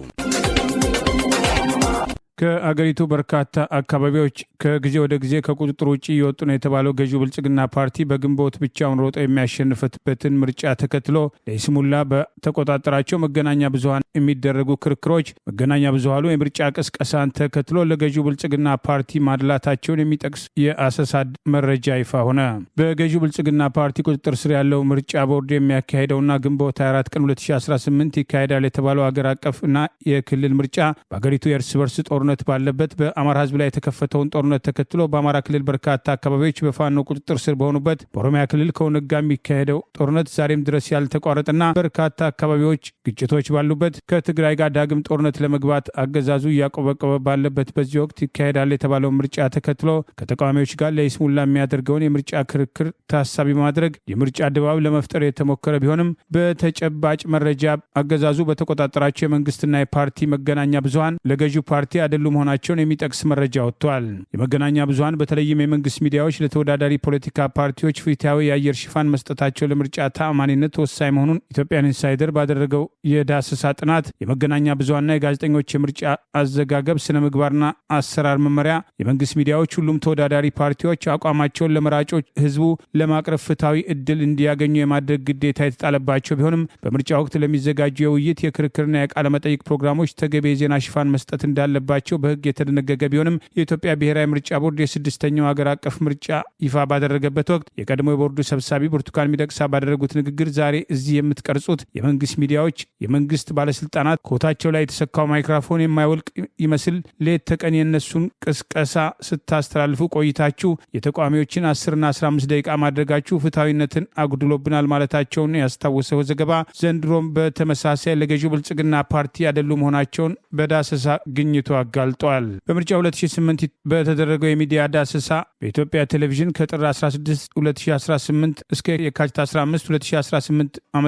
ከአገሪቱ በርካታ አካባቢዎች ከጊዜ ወደ ጊዜ ከቁጥጥር ውጭ እየወጡ ነው የተባለው ገዢው ብልጽግና ፓርቲ በግንቦት ብቻውን ሮጦ የሚያሸንፍበትን ምርጫ ተከትሎ ለይስሙላ በተቆጣጠራቸው መገናኛ ብዙሃን የሚደረጉ ክርክሮች መገናኛ ብዙሃኑ የምርጫ ቅስቀሳን ተከትሎ ለገዢው ብልጽግና ፓርቲ ማድላታቸውን የሚጠቅስ የአሰሳ መረጃ ይፋ ሆነ። በገዢው ብልጽግና ፓርቲ ቁጥጥር ስር ያለው ምርጫ ቦርድ የሚያካሄደውና ግንቦት 24 ቀን 2018 ይካሄዳል የተባለው አገር አቀፍና የክልል ምርጫ በአገሪቱ የእርስ በርስ ጦርነት ባለበት በአማራ ህዝብ ላይ የተከፈተውን ጦርነት ተከትሎ በአማራ ክልል በርካታ አካባቢዎች በፋኖ ቁጥጥር ስር በሆኑበት በኦሮሚያ ክልል ከኦነግ ጋር የሚካሄደው ጦርነት ዛሬም ድረስ ያልተቋረጠና በርካታ አካባቢዎች ግጭቶች ባሉበት ከትግራይ ጋር ዳግም ጦርነት ለመግባት አገዛዙ እያቆበቆበ ባለበት በዚህ ወቅት ይካሄዳል የተባለው ምርጫ ተከትሎ ከተቃዋሚዎች ጋር ለይስሙላ የሚያደርገውን የምርጫ ክርክር ታሳቢ ማድረግ የምርጫ ድባብ ለመፍጠር የተሞከረ ቢሆንም በተጨባጭ መረጃ አገዛዙ በተቆጣጠራቸው የመንግስትና የፓርቲ መገናኛ ብዙሃን ለገዢው ፓርቲ ያደሉ መሆናቸውን የሚጠቅስ መረጃ ወጥቷል። የመገናኛ ብዙሃን በተለይም የመንግስት ሚዲያዎች ለተወዳዳሪ ፖለቲካ ፓርቲዎች ፍትሃዊ የአየር ሽፋን መስጠታቸው ለምርጫ ተአማኒነት ወሳኝ መሆኑን ኢትዮጵያን ኢንሳይደር ባደረገው የዳሰሳ ጥናት የመገናኛ ብዙሃንና የጋዜጠኞች የምርጫ አዘጋገብ ስነ ምግባርና አሰራር መመሪያ የመንግስት ሚዲያዎች ሁሉም ተወዳዳሪ ፓርቲዎች አቋማቸውን ለመራጮች ህዝቡ ለማቅረብ ፍትሃዊ እድል እንዲያገኙ የማድረግ ግዴታ የተጣለባቸው ቢሆንም በምርጫ ወቅት ለሚዘጋጁ የውይይት የክርክርና የቃለ መጠይቅ ፕሮግራሞች ተገቢ የዜና ሽፋን መስጠት እንዳለባቸው በህግ የተደነገገ ቢሆንም የኢትዮጵያ ብሔራዊ ምርጫ ቦርድ የስድስተኛው ሀገር አቀፍ ምርጫ ይፋ ባደረገበት ወቅት የቀድሞ የቦርዱ ሰብሳቢ ብርቱካን ሚደቅሳ ባደረጉት ንግግር ዛሬ እዚህ የምትቀርጹት የመንግስት ሚዲያዎች የመንግስት ባለስልጣናት ኮታቸው ላይ የተሰካው ማይክሮፎን የማይወልቅ ይመስል ሌት ተቀን የነሱን ቅስቀሳ ስታስተላልፉ ቆይታችሁ የተቃዋሚዎችን 10ና 15 ደቂቃ ማድረጋችሁ ፍትሐዊነትን አጉድሎብናል ማለታቸውን ያስታወሰው ዘገባ ዘንድሮም በተመሳሳይ ለገዢው ብልጽግና ፓርቲ ያደሉ መሆናቸውን በዳሰሳ ግኝቱ አጋልጧል። በምርጫ 2008 በተደረገው የሚዲያ ዳሰሳ በኢትዮጵያ ቴሌቪዥን ከጥር 16 2018 እስከ የካቲት 15 2018 ዓ.ም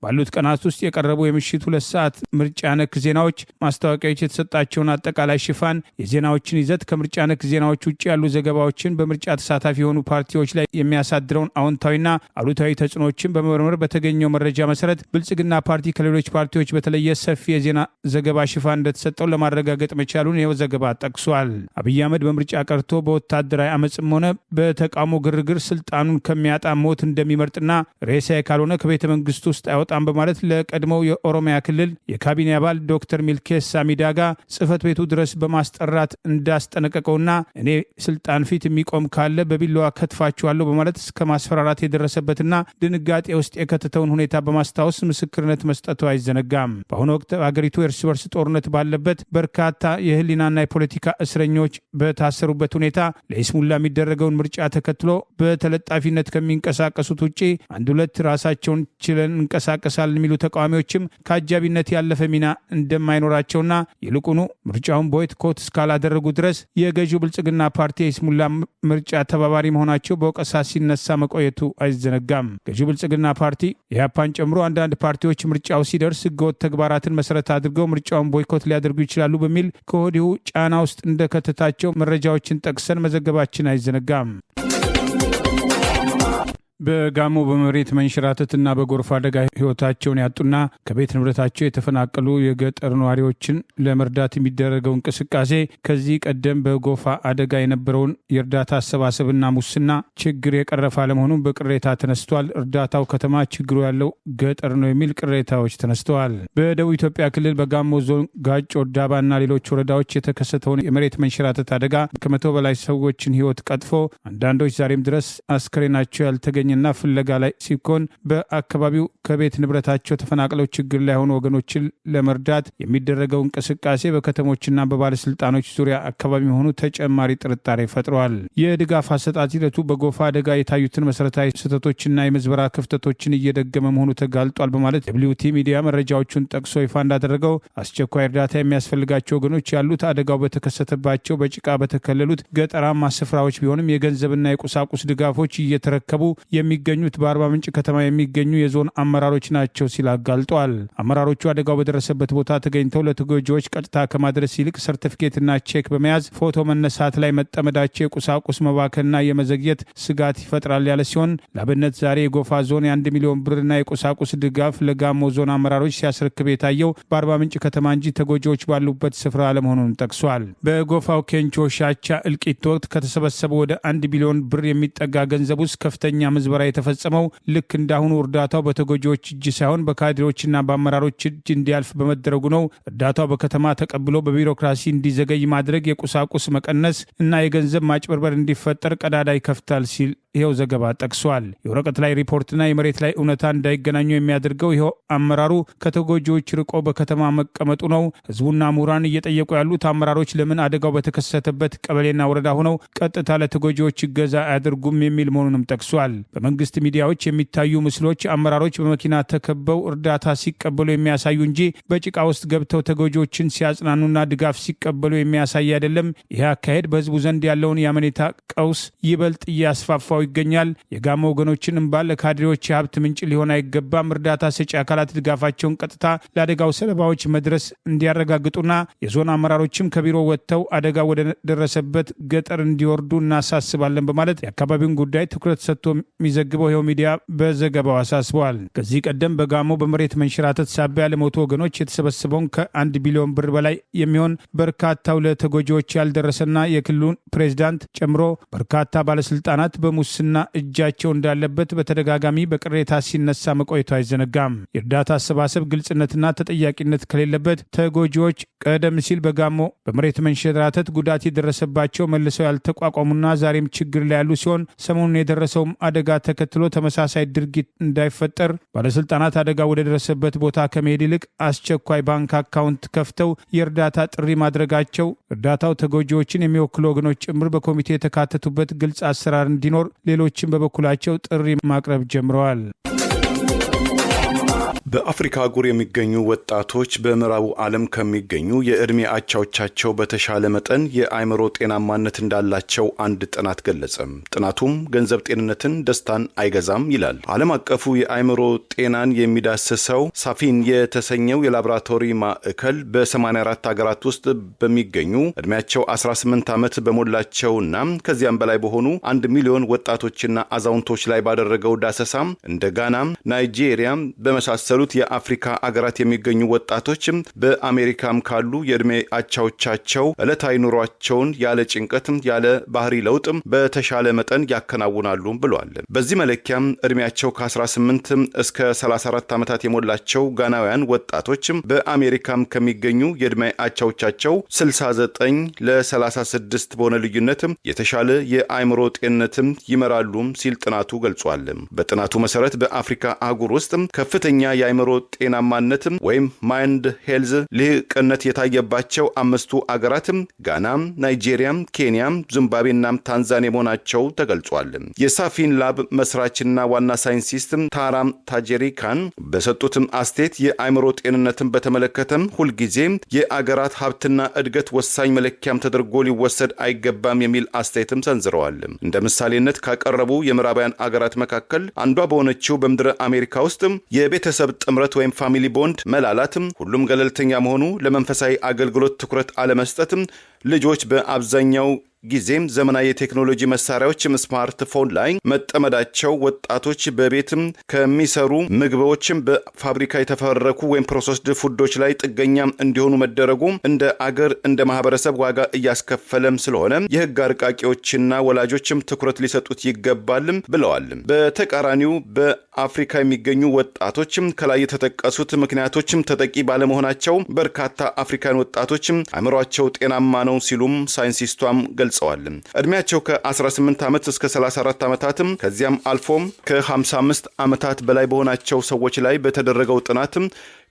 ባሉት ቀናት ውስጥ የቀረቡ የምሽት 2 ሰዓት ምርጫ ነክ ዜናዎች ማስታወቂያዎች የተሰጣቸውን አጠቃላይ ሽፋን፣ የዜናዎችን ይዘት፣ ከምርጫ ነክ ዜናዎች ውጭ ያሉ ዘገባዎችን፣ በምርጫ ተሳታፊ የሆኑ ፓርቲዎች ላይ የሚያሳድረውን አዎንታዊና አሉታዊ ተጽዕኖዎችን በመመርመር በተገኘው መረጃ መሰረት ብልጽግና ፓርቲ ከሌሎች ፓርቲዎች በተለየ ሰፊ የዜና ዘገባ ሽፋን እንደተሰጠው ለማረጋገጥ መቻሉን ይኸው ዘገባ ጠቅሷል። አብይ አህመድ በምርጫ ቀርቶ በወታደራዊ አመፅም ሆነ በተቃውሞ ግርግር ስልጣኑን ከሚያጣ ሞት እንደሚመርጥና ሬሳዬ ካልሆነ ከቤተ መንግስት ውስጥ አይወጣም በማለት ለቀድሞው የኦሮሚያ ክልል የካቢኔ አባል ዶክተር ሚልኬሳ ሚዳጋ ጽህፈት ቤቱ ድረስ በማስጠራት እንዳስጠነቀቀውና እኔ ስልጣን ፊት የሚቆም ካለ በቢላዋ ከትፋችኋለሁ በማለት እስከ ማስፈራራት የደረሰበትና ድንጋጤ ውስጥ የከተተውን ሁኔታ በማስታወስ ምስክርነት መስጠቱ አይዘነጋም። በአሁኑ ወቅት አገሪቱ የእርስ በርስ ጦርነት ባለበት በርካታ የህሊናና የፖለቲካ እስረኞች በታሰሩበት ሁኔታ ለይስሙላ የሚደረገውን ምርጫ ተከትሎ በተለጣፊነት ከሚንቀሳቀሱት ውጭ አንድ ሁለት ራሳቸውን ችለን እንቀሳቀሳለን የሚሉ ተቃዋሚዎችም ከአጃቢነት ያለፈ ሚና እንደማይኖራቸውና ይልቁኑ ምርጫውን ቦይኮት እስካላደረጉ ድረስ የገዢው ብልጽግና ፓርቲ የይስሙላ ምርጫ ተባባሪ መሆናቸው በወቀሳ ሲነሳ መቆየቱ አይዘነጋም። ገዢው ብልጽግና ፓርቲ ኢህአፓን ጨምሮ አንዳንድ ፓርቲዎች ምርጫው ሲደርስ ህገወጥ ተግባራትን መሰረት አድርገው ምርጫውን ቦይኮት ሊያደርጉ ይችላሉ በሚል ከወዲሁ ጫና ውስጥ እንደከተታቸው መረጃዎችን ጠቅሰን መዘገባችን አይዘነጋም። በጋሞ በመሬት መንሸራተትና በጎርፍ አደጋ ህይወታቸውን ያጡና ከቤት ንብረታቸው የተፈናቀሉ የገጠር ነዋሪዎችን ለመርዳት የሚደረገው እንቅስቃሴ ከዚህ ቀደም በጎፋ አደጋ የነበረውን የእርዳታ አሰባሰብና ሙስና ችግር የቀረፈ አለመሆኑን በቅሬታ ተነስቷል። እርዳታው ከተማ፣ ችግሩ ያለው ገጠር ነው የሚል ቅሬታዎች ተነስተዋል። በደቡብ ኢትዮጵያ ክልል በጋሞ ዞን ጋጮ ዳባና ሌሎች ወረዳዎች የተከሰተውን የመሬት መንሸራተት አደጋ ከ100 በላይ ሰዎችን ህይወት ቀጥፎ አንዳንዶች ዛሬም ድረስ አስከሬናቸው ያልተገኘ እና ፍለጋ ላይ ሲኮን በአካባቢው ከቤት ንብረታቸው ተፈናቅለው ችግር ላይ ሆኑ ወገኖችን ለመርዳት የሚደረገው እንቅስቃሴ በከተሞችና በባለስልጣኖች ዙሪያ አካባቢ መሆኑ ተጨማሪ ጥርጣሬ ፈጥረዋል። የድጋፍ አሰጣጥ ሂደቱ በጎፋ አደጋ የታዩትን መሰረታዊ ስህተቶችና የምዝበራ ክፍተቶችን እየደገመ መሆኑ ተጋልጧል በማለት WT ሚዲያ መረጃዎቹን ጠቅሶ ይፋ እንዳደረገው አስቸኳይ እርዳታ የሚያስፈልጋቸው ወገኖች ያሉት አደጋው በተከሰተባቸው በጭቃ በተከለሉት ገጠራማ ስፍራዎች ቢሆንም የገንዘብና የቁሳቁስ ድጋፎች እየተረከቡ የሚገኙት በአርባ ምንጭ ከተማ የሚገኙ የዞን አመራሮች ናቸው ሲል አጋልጧል። አመራሮቹ አደጋው በደረሰበት ቦታ ተገኝተው ለተጎጂዎች ቀጥታ ከማድረስ ይልቅ ሰርቲፊኬትና ቼክ በመያዝ ፎቶ መነሳት ላይ መጠመዳቸው የቁሳቁስ መባከንና የመዘግየት ስጋት ይፈጥራል ያለ ሲሆን ለአብነት ዛሬ የጎፋ ዞን የ1 ሚሊዮን ብርና የቁሳቁስ ድጋፍ ለጋሞ ዞን አመራሮች ሲያስረክብ የታየው በአርባ ምንጭ ከተማ እንጂ ተጎጂዎች ባሉበት ስፍራ አለመሆኑን ጠቅሷል። በጎፋው ኬንቾ ሻቻ እልቂት ወቅት ከተሰበሰበው ወደ 1 ቢሊዮን ብር የሚጠጋ ገንዘብ ውስጥ ከፍተኛ ምዝበራ የተፈጸመው ልክ እንዳሁኑ እርዳታው በተጎጂዎች እጅ ሳይሆን በካድሬዎችና በአመራሮች እጅ እንዲያልፍ በመደረጉ ነው። እርዳታው በከተማ ተቀብሎ በቢሮክራሲ እንዲዘገይ ማድረግ፣ የቁሳቁስ መቀነስ እና የገንዘብ ማጭበርበር እንዲፈጠር ቀዳዳ ይከፍታል ሲል ይኸው ዘገባ ጠቅሷል። የወረቀት ላይ ሪፖርትና የመሬት ላይ እውነታ እንዳይገናኙ የሚያደርገው ይኸው አመራሩ ከተጎጂዎች ርቆ በከተማ መቀመጡ ነው። ህዝቡና ምሁራን እየጠየቁ ያሉት አመራሮች ለምን አደጋው በተከሰተበት ቀበሌና ወረዳ ሆነው ቀጥታ ለተጎጂዎች እገዛ አያደርጉም የሚል መሆኑንም ጠቅሷል። በመንግስት ሚዲያዎች የሚታዩ ምስሎች አመራሮች በመኪና ተከበው እርዳታ ሲቀበሉ የሚያሳዩ እንጂ በጭቃ ውስጥ ገብተው ተጎጂዎችን ሲያጽናኑና ድጋፍ ሲቀበሉ የሚያሳይ አይደለም። ይህ አካሄድ በህዝቡ ዘንድ ያለውን የአመኔታ ቀውስ ይበልጥ እያስፋፋው ይገኛል። የጋሞ ወገኖችን እምባ ለካድሬዎች የሀብት ምንጭ ሊሆን አይገባም። እርዳታ ሰጪ አካላት ድጋፋቸውን ቀጥታ ለአደጋው ሰለባዎች መድረስ እንዲያረጋግጡና የዞን አመራሮችም ከቢሮ ወጥተው አደጋ ወደ ደረሰበት ገጠር እንዲወርዱ እናሳስባለን በማለት የአካባቢውን ጉዳይ ትኩረት ሰጥቶ የሚዘግበው ይኸው ሚዲያ በዘገባው አሳስበዋል። ከዚህ ቀደም በጋሞ በመሬት መንሸራተት ሳቢያ ለሞቱ ወገኖች የተሰበሰበውን ከ1 ቢሊዮን ብር በላይ የሚሆን በርካታው ለተጎጂዎች ያልደረሰና የክልሉን ፕሬዝዳንት ጨምሮ በርካታ ባለስልጣናት በሙስና እጃቸው እንዳለበት በተደጋጋሚ በቅሬታ ሲነሳ መቆየቱ አይዘነጋም። የእርዳታ አሰባሰብ ግልጽነትና ተጠያቂነት ከሌለበት ተጎጂዎች ቀደም ሲል በጋሞ በመሬት መንሸራተት ጉዳት የደረሰባቸው መልሰው ያልተቋቋሙና ዛሬም ችግር ላይ ያሉ ሲሆን ሰሞኑን የደረሰውም አደጋ ተከትሎ ተመሳሳይ ድርጊት እንዳይፈጠር ባለስልጣናት አደጋ ወደ ደረሰበት ቦታ ከመሄድ ይልቅ አስቸኳይ ባንክ አካውንት ከፍተው የእርዳታ ጥሪ ማድረጋቸው እርዳታው ተጎጂዎችን የሚወክሉ ወገኖች ጭምር በኮሚቴ የተካተቱበት ግልጽ አሰራር እንዲኖር ሌሎችም በበኩላቸው ጥሪ ማቅረብ ጀምረዋል። በአፍሪካ አህጉር የሚገኙ ወጣቶች በምዕራቡ ዓለም ከሚገኙ የዕድሜ አቻዎቻቸው በተሻለ መጠን የአእምሮ ጤናማነት እንዳላቸው አንድ ጥናት ገለጸ። ጥናቱም ገንዘብ ጤንነትን፣ ደስታን አይገዛም ይላል። ዓለም አቀፉ የአእምሮ ጤናን የሚዳስሰው ሳፊን የተሰኘው የላቦራቶሪ ማዕከል በ84 ሀገራት ውስጥ በሚገኙ ዕድሜያቸው 18 ዓመት በሞላቸውና ከዚያም በላይ በሆኑ 1 ሚሊዮን ወጣቶችና አዛውንቶች ላይ ባደረገው ዳሰሳ እንደ ጋና፣ ናይጄሪያ በመሳሰሉ የአፍሪካ አገራት የሚገኙ ወጣቶች በአሜሪካም ካሉ የዕድሜ አቻዎቻቸው ዕለታዊ ኑሯቸውን ያለ ጭንቀት ያለ ባህሪ ለውጥ በተሻለ መጠን ያከናውናሉ ብለዋል። በዚህ መለኪያም ዕድሜያቸው ከ18 እስከ 34 ዓመታት የሞላቸው ጋናውያን ወጣቶች በአሜሪካም ከሚገኙ የዕድሜ አቻዎቻቸው 69 ለ36 በሆነ ልዩነት የተሻለ የአእምሮ ጤንነትም ይመራሉ ሲል ጥናቱ ገልጿል። በጥናቱ መሰረት በአፍሪካ አህጉር ውስጥ ከፍተኛ የአእምሮ ጤናማነት ወይም ማይንድ ሄልዝ ልህቅነት የታየባቸው 5ቱ አገራት ጋና፣ ናይጄሪያ፣ ኬንያ፣ ዚምባብዌና ታንዛኒያ መሆናቸው ተገልጿል። የሳፊን ላብ መስራችና ዋና ሳይንቲስት ታራም ታጀሪካን በሰጡት አስተያየት የአእምሮ ጤንነትን በተመለከተ ሁልጊዜ የአገራት ሀብትና እድገት ወሳኝ መለኪያም ተደርጎ ሊወሰድ አይገባም የሚል አስተያየትም ሰንዝረዋል። እንደ ምሳሌነት ካቀረቡ የምዕራባውያን አገራት መካከል አንዷ በሆነችው በምድረ አሜሪካ ውስጥ የቤተሰብ ጥምረት ወይም ፋሚሊ ቦንድ መላላትም፣ ሁሉም ገለልተኛ መሆኑ፣ ለመንፈሳዊ አገልግሎት ትኩረት አለመስጠትም፣ ልጆች በአብዛኛው ጊዜም ዘመናዊ የቴክኖሎጂ መሳሪያዎችም ስማርትፎን ላይ መጠመዳቸው፣ ወጣቶች በቤትም ከሚሰሩ ምግቦችም በፋብሪካ የተፈረኩ ወይም ፕሮሰስድ ፉዶች ላይ ጥገኛ እንዲሆኑ መደረጉ እንደ አገር እንደ ማህበረሰብ ዋጋ እያስከፈለም ስለሆነ የህግ አርቃቂዎችና ወላጆችም ትኩረት ሊሰጡት ይገባልም ብለዋል። በተቃራኒው በአፍሪካ የሚገኙ ወጣቶችም ከላይ የተጠቀሱት ምክንያቶችም ተጠቂ ባለመሆናቸው በርካታ አፍሪካን ወጣቶችም አእምሯቸው ጤናማ ነው ሲሉም ሳይንቲስቷም ገልጸዋል። እድሜያቸው ከ18 ዓመት እስከ 34 ዓመታትም ከዚያም አልፎም ከ55 ዓመታት በላይ በሆናቸው ሰዎች ላይ በተደረገው ጥናትም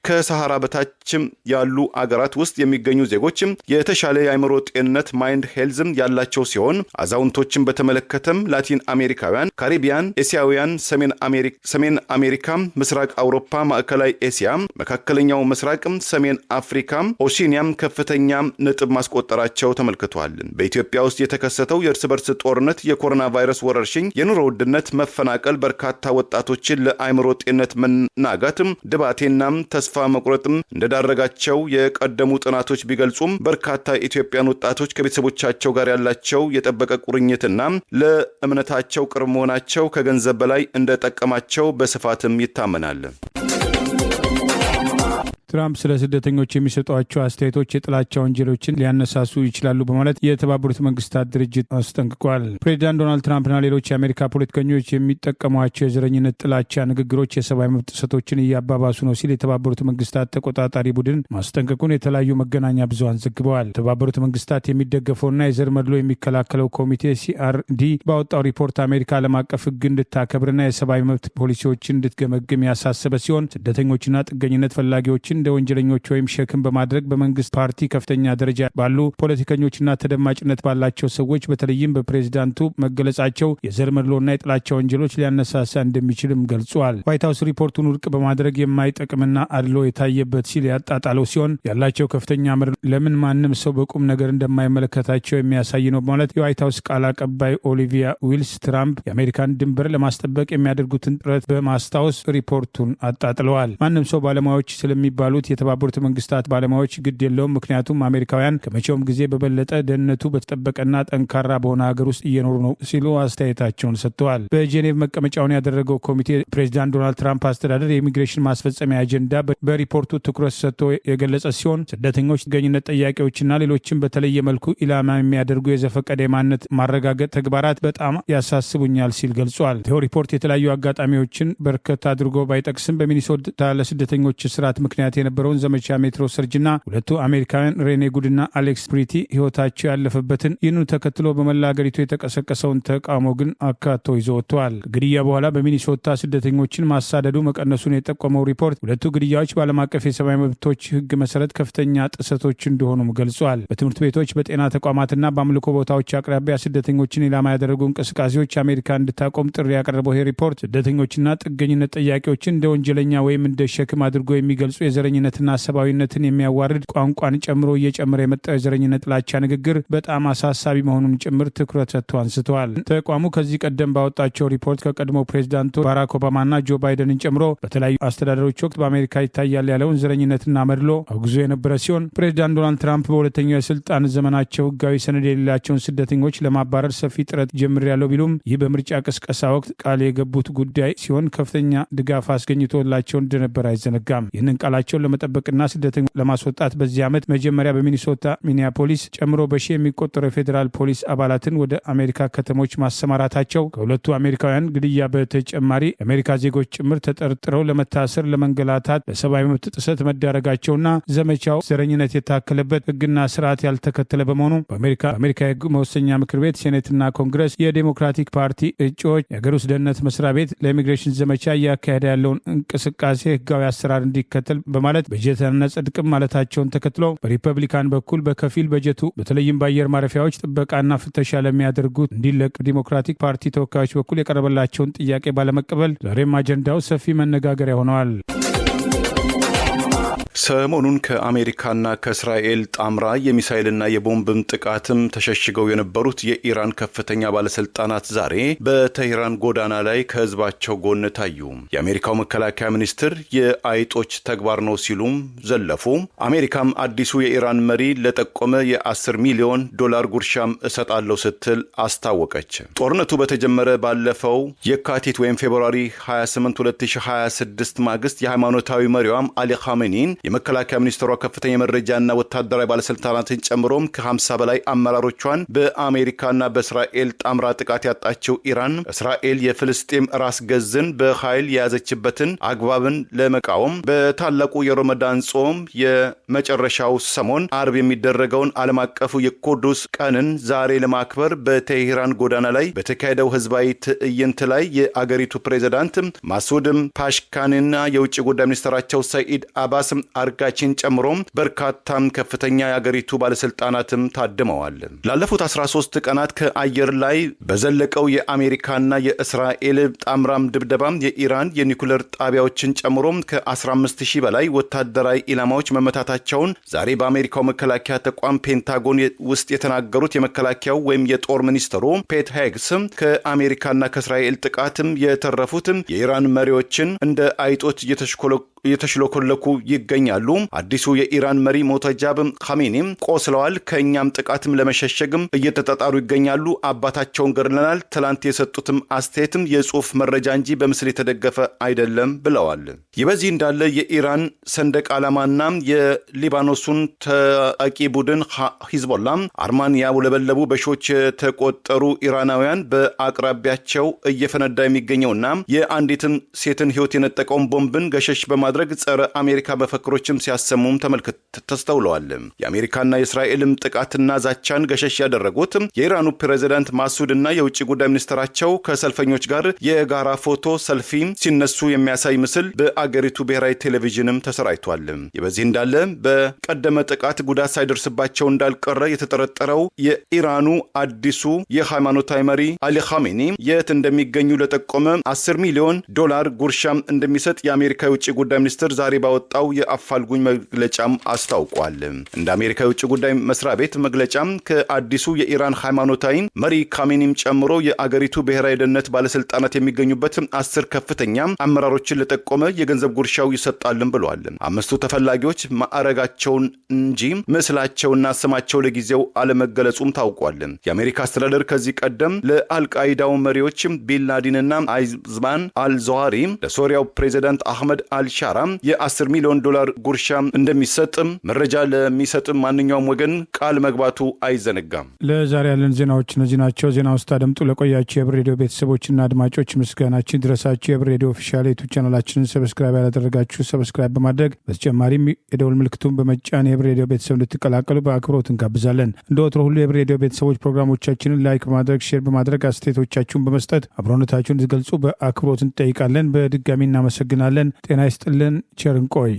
ከሰሃራ በታችም ያሉ አገራት ውስጥ የሚገኙ ዜጎችም የተሻለ የአእምሮ ጤንነት ማይንድ ሄልዝም ያላቸው ሲሆን አዛውንቶችን በተመለከተም ላቲን አሜሪካውያን፣ ካሪቢያን፣ ኤሲያውያን፣ ሰሜን አሜሪካ፣ ምስራቅ አውሮፓ፣ ማዕከላዊ ኤሲያ፣ መካከለኛው ምስራቅም፣ ሰሜን አፍሪካም፣ ኦሺኒያም ከፍተኛ ነጥብ ማስቆጠራቸው ተመልክቷል። በኢትዮጵያ ውስጥ የተከሰተው የእርስ በርስ ጦርነት፣ የኮሮና ቫይረስ ወረርሽኝ፣ የኑሮ ውድነት፣ መፈናቀል በርካታ ወጣቶችን ለአእምሮ ጤንነት መናጋትም ድባቴናም ተስፋ መቁረጥም እንደዳረጋቸው የቀደሙ ጥናቶች ቢገልጹም በርካታ ኢትዮጵያን ወጣቶች ከቤተሰቦቻቸው ጋር ያላቸው የጠበቀ ቁርኝትና ለእምነታቸው ቅርብ መሆናቸው ከገንዘብ በላይ እንደጠቀማቸው በስፋትም ይታመናል። ትራምፕ ስለ ስደተኞች የሚሰጧቸው አስተያየቶች የጥላቻ ወንጀሎችን ሊያነሳሱ ይችላሉ በማለት የተባበሩት መንግስታት ድርጅት አስጠንቅቋል። ፕሬዚዳንት ዶናልድ ትራምፕና ሌሎች የአሜሪካ ፖለቲከኞች የሚጠቀሟቸው የዘረኝነት ጥላቻ ንግግሮች የሰብአዊ መብት ጥሰቶችን እያባባሱ ነው ሲል የተባበሩት መንግስታት ተቆጣጣሪ ቡድን ማስጠንቀቁን የተለያዩ መገናኛ ብዙሃን ዘግበዋል። የተባበሩት መንግስታት የሚደገፈውና የዘር መድሎ የሚከላከለው ኮሚቴ CRD ባወጣው ሪፖርት አሜሪካ ዓለም አቀፍ ሕግ እንድታከብርና የሰብአዊ መብት ፖሊሲዎችን እንድትገመግም ያሳሰበ ሲሆን ስደተኞችና ጥገኝነት ፈላጊዎችን እንደ ወንጀለኞች ወይም ሸክም በማድረግ በመንግስት ፓርቲ ከፍተኛ ደረጃ ባሉ ፖለቲከኞችና ተደማጭነት ባላቸው ሰዎች በተለይም በፕሬዝዳንቱ መገለጻቸው የዘር መድሎና የጥላቻ ወንጀሎች ሊያነሳሳ እንደሚችልም ገልጿል። ዋይት ሀውስ ሪፖርቱን ውድቅ በማድረግ የማይጠቅምና አድሎ የታየበት ሲል ያጣጣለው ሲሆን ያላቸው ከፍተኛ ለምን ማንም ሰው በቁም ነገር እንደማይመለከታቸው የሚያሳይ ነው በማለት የዋይት ሀውስ ቃል አቀባይ ኦሊቪያ ዊልስ ትራምፕ የአሜሪካን ድንበር ለማስጠበቅ የሚያደርጉትን ጥረት በማስታወስ ሪፖርቱን አጣጥለዋል። ማንም ሰው ባለሙያዎች ስለሚባሉት የተባበሩት መንግስታት ባለሙያዎች ግድ የለውም፣ ምክንያቱም አሜሪካውያን ከመቼውም ጊዜ በበለጠ ደህንነቱ በተጠበቀና ጠንካራ በሆነ ሀገር ውስጥ እየኖሩ ነው ሲሉ አስተያየታቸውን ሰጥተዋል። በጄኔቭ መቀመጫውን ያደረገው ኮሚቴ ፕሬዚዳንት ዶናልድ ትራምፕ አስተዳደር የኢሚግሬሽን ማስፈጸሚያ አጀንዳ በሪፖርቱ ትኩረት ሰጥቶ የገለጸ ሲሆን ስደተኞች፣ ጥገኝነት ጠያቂዎችና ሌሎችም በተለየ መልኩ ኢላማ የሚያደርጉ የዘፈቀደ የማንነት ማረጋገጥ ተግባራት በጣም ያሳስቡኛል ሲል ገልጿል። ይኸው ሪፖርት የተለያዩ አጋጣሚዎችን በርከት አድርጎ ባይጠቅስም በሚኒሶታ ለስደተኞች ስርዓት ምክንያት የነበረውን ዘመቻ ሜትሮ ሰርጅና ሁለቱ አሜሪካውያን ሬኔ ጉድና አሌክስ ፕሪቲ ህይወታቸው ያለፈበትን ይህንኑ ተከትሎ በመላ ሀገሪቱ የተቀሰቀሰውን ተቃውሞ ግን አካቶ ይዞ ወጥተዋል። ግድያ በኋላ በሚኒሶታ ስደተኞችን ማሳደዱ መቀነሱን የጠቆመው ሪፖርት ሁለቱ ግድያዎች በዓለም አቀፍ የሰብአዊ መብቶች ህግ መሰረት ከፍተኛ ጥሰቶች እንደሆኑም ገልጿል። በትምህርት ቤቶች፣ በጤና ተቋማትና በአምልኮ ቦታዎች አቅራቢያ ስደተኞችን ኢላማ ያደረጉ እንቅስቃሴዎች አሜሪካ እንድታቆም ጥሪ ያቀረበው ይህ ሪፖርት ስደተኞችና ጥገኝነት ጠያቂዎችን እንደ ወንጀለኛ ወይም እንደ ሸክም አድርጎ የሚገልጹ የዘረኝነትና ሰብአዊነትን የሚያዋርድ ቋንቋን ጨምሮ እየጨመረ የመጣው የዘረኝነት ጥላቻ ንግግር በጣም አሳሳቢ መሆኑን ጭምር ትኩረት ሰጥቶ አንስተዋል። ተቋሙ ከዚህ ቀደም ባወጣቸው ሪፖርት ከቀድሞ ፕሬዚዳንቱ ባራክ ኦባማና ጆ ባይደንን ጨምሮ በተለያዩ አስተዳደሮች ወቅት በአሜሪካ ይታያል ያለውን ዘረኝነትና መድሎ አውግዞ የነበረ ሲሆን ፕሬዚዳንት ዶናልድ ትራምፕ በሁለተኛው የስልጣን ዘመናቸው ህጋዊ ሰነድ የሌላቸውን ስደተኞች ለማባረር ሰፊ ጥረት ጀምሬያለሁ ቢሉም ይህ በምርጫ ቅስቀሳ ወቅት ቃል የገቡት ጉዳይ ሲሆን ከፍተኛ ድጋፍ አስገኝቶላቸው እንደነበር አይዘነጋም። ይህንን ቃላቸውን ለመጠበቅና ስደተኞች ለማስወጣት በዚህ ዓመት መጀመሪያ በሚኒሶታ፣ ሚኒያፖሊስ ጨምሮ በሺህ የሚቆጠሩ የፌዴራል ፖሊስ አባላትን ወደ አሜሪካ ከተሞች ማሰማራታቸው ከሁለቱ አሜሪካውያን ግድያ በተጨማሪ የአሜሪካ ዜጎች ጭምር ተጠርጥረው ለመታሰር፣ ለመንገላታት፣ ለሰብአዊ መብት ጥሰት መዳረጋቸውና ዘመቻው ዘረኝነት የታከለበት ህግና ስርዓት ያልተከተለ በመሆኑ በአሜሪካ የህግ መወሰኛ ምክር ቤት፣ ሴኔትና ኮንግረስ የዴሞክራቲክ ፓርቲ እጩዎች የሀገር ውስጥ ደህንነት መስሪያ ቤት ለኢሚግሬሽን ዘመቻ እያካሄደ ያለውን እንቅስቃሴ ህጋዊ አሰራር እንዲከተል በማለት በጀትና ጽድቅም ማለታቸውን ተከትሎ በሪፐብሊካን በኩል በከፊል በጀቱ በተለይም በአየር ማረፊያዎች ጥበቃና ፍተሻ ለሚያደርጉት እንዲለቅ ዲሞክራቲክ ፓርቲ ተወካዮች በኩል የቀረበላቸውን ጥያቄ ባለመቀበል ዛሬም አጀንዳው ሰፊ መነጋገሪያ ሆነዋል። ሰሞኑን ከአሜሪካና ከእስራኤል ጣምራ የሚሳይልና የቦምብም ጥቃትም ተሸሽገው የነበሩት የኢራን ከፍተኛ ባለስልጣናት ዛሬ በቴህራን ጎዳና ላይ ከህዝባቸው ጎን ታዩ። የአሜሪካው መከላከያ ሚኒስትር የአይጦች ተግባር ነው ሲሉም ዘለፉ። አሜሪካም አዲሱ የኢራን መሪ ለጠቆመ የ10 ሚሊዮን ዶላር ጉርሻም እሰጣለሁ ስትል አስታወቀች። ጦርነቱ በተጀመረ ባለፈው የካቲት ወይም ፌብሩዋሪ 28 2026 ማግስት የሃይማኖታዊ መሪዋም አሊ ኻሜኒን የመከላከያ ሚኒስትሯ ከፍተኛ መረጃና ወታደራዊ ባለስልጣናትን ጨምሮም ከ50 በላይ አመራሮቿን በአሜሪካና በእስራኤል ጣምራ ጥቃት ያጣችው ኢራን እስራኤል የፍልስጤም ራስ ገዝን በኃይል የያዘችበትን አግባብን ለመቃወም በታላቁ የረመዳን ጾም የመጨረሻው ሰሞን አርብ የሚደረገውን ዓለም አቀፉ የቁዱስ ቀንን ዛሬ ለማክበር በቴህራን ጎዳና ላይ በተካሄደው ህዝባዊ ትዕይንት ላይ የአገሪቱ ፕሬዝዳንት ማሱድም ፓሽካንና የውጭ ጉዳይ ሚኒስትራቸው ሰኢድ አባስ አርጋችን ጨምሮ በርካታም ከፍተኛ የአገሪቱ ባለስልጣናትም ታድመዋል። ላለፉት 13 ቀናት ከአየር ላይ በዘለቀው የአሜሪካና የእስራኤል ጣምራም ድብደባም የኢራን የኒኩለር ጣቢያዎችን ጨምሮ ከ15000 በላይ ወታደራዊ ኢላማዎች መመታታቸውን ዛሬ በአሜሪካው መከላከያ ተቋም ፔንታጎን ውስጥ የተናገሩት የመከላከያው ወይም የጦር ሚኒስትሩ ፔት ሄግስ ከአሜሪካና ከእስራኤል ጥቃትም የተረፉትም የኢራን መሪዎችን እንደ አይጦች እየተሽለኮለኩ ይገኛሉ። አዲሱ የኢራን መሪ ሞተጃብ ኻሜኒም ቆስለዋል። ከኛም ጥቃትም ለመሸሸግም እየተጣጣሩ ይገኛሉ። አባታቸውን ገድለናል። ትላንት የሰጡትም አስተያየትም የጽሁፍ መረጃ እንጂ በምስል የተደገፈ አይደለም ብለዋል። ይህ በዚህ እንዳለ የኢራን ሰንደቅ ዓላማና የሊባኖሱን ታጣቂ ቡድን ሂዝቦላ አርማን ያውለበለቡ በሺዎች የተቆጠሩ ኢራናውያን በአቅራቢያቸው እየፈነዳ የሚገኘውና የአንዲትን ሴትን ህይወት የነጠቀውን ቦምብን ገሸሽ በማድረግ በማድረግ ጸረ አሜሪካ መፈክሮችም ሲያሰሙም ተስተውለዋል። የአሜሪካና የእስራኤልም ጥቃትና ዛቻን ገሸሽ ያደረጉት የኢራኑ ፕሬዝዳንት ማሱድና የውጭ ጉዳይ ሚኒስትራቸው ከሰልፈኞች ጋር የጋራ ፎቶ ሰልፊ ሲነሱ የሚያሳይ ምስል በአገሪቱ ብሔራዊ ቴሌቪዥንም ተሰራይቷል። በዚህ እንዳለ በቀደመ ጥቃት ጉዳት ሳይደርስባቸው እንዳልቀረ የተጠረጠረው የኢራኑ አዲሱ የሃይማኖታዊ መሪ አሊ ኻሜኒ የት እንደሚገኙ ለጠቆመ $10 ሚሊዮን ጉርሻም እንደሚሰጥ የአሜሪካ የውጭ ጉዳይ ሚኒስትር ዛሬ ባወጣው የአፋልጉኝ መግለጫም አስታውቋል። እንደ አሜሪካ የውጭ ጉዳይ መስሪያ ቤት መግለጫም ከአዲሱ የኢራን ሃይማኖታዊ መሪ ኻሜኒም ጨምሮ የአገሪቱ ብሔራዊ ደህንነት ባለስልጣናት የሚገኙበት 10 ከፍተኛ አመራሮችን ለጠቆመ የገንዘብ ጉርሻው ይሰጣልም ብሏል። አምስቱ ተፈላጊዎች ማዕረጋቸውን እንጂ ምስላቸውና ስማቸው ለጊዜው አለመገለጹም ታውቋል። የአሜሪካ አስተዳደር ከዚህ ቀደም ለአልቃይዳው መሪዎች ቢንላዲንና አይዝማን አልዘዋሪ ለሶሪያው ፕሬዝዳንት አህመድ አልሻራ $10 ሚሊዮን ጉርሻ እንደሚሰጥ መረጃ ለሚሰጥ ማንኛውም ወገን ቃል መግባቱ አይዘነጋም። ለዛሬ ያለን ዜናዎች እነዚህ ናቸው። ዜና ውስጥ አደምጡ ለቆያችሁ የህብር ሬዲዮ ቤተሰቦችና አድማጮች ምስጋናችን ድረሳችሁ። የህብር ሬዲዮ ኦፊሻል ዩቲዩብ ቻናላችንን ሰብስክራይብ ያላደረጋችሁ ሰብስክራይብ በማድረግ በተጨማሪም የደውል ምልክቱን በመጫን የህብር ሬዲዮ ቤተሰብ እንድትቀላቀሉ በአክብሮት እንጋብዛለን። እንደ ወትሮ ሁሉ የህብር ሬዲዮ ቤተሰቦች ፕሮግራሞቻችንን ላይክ በማድረግ ሼር በማድረግ አስተያየቶቻችሁን በመስጠት አብሮነታችሁን እንድትገልጹ በአክብሮት እንጠይቃለን። በድጋሚ እናመሰግናለን። ጤና ይስጥልን። ቸር እንቆይ።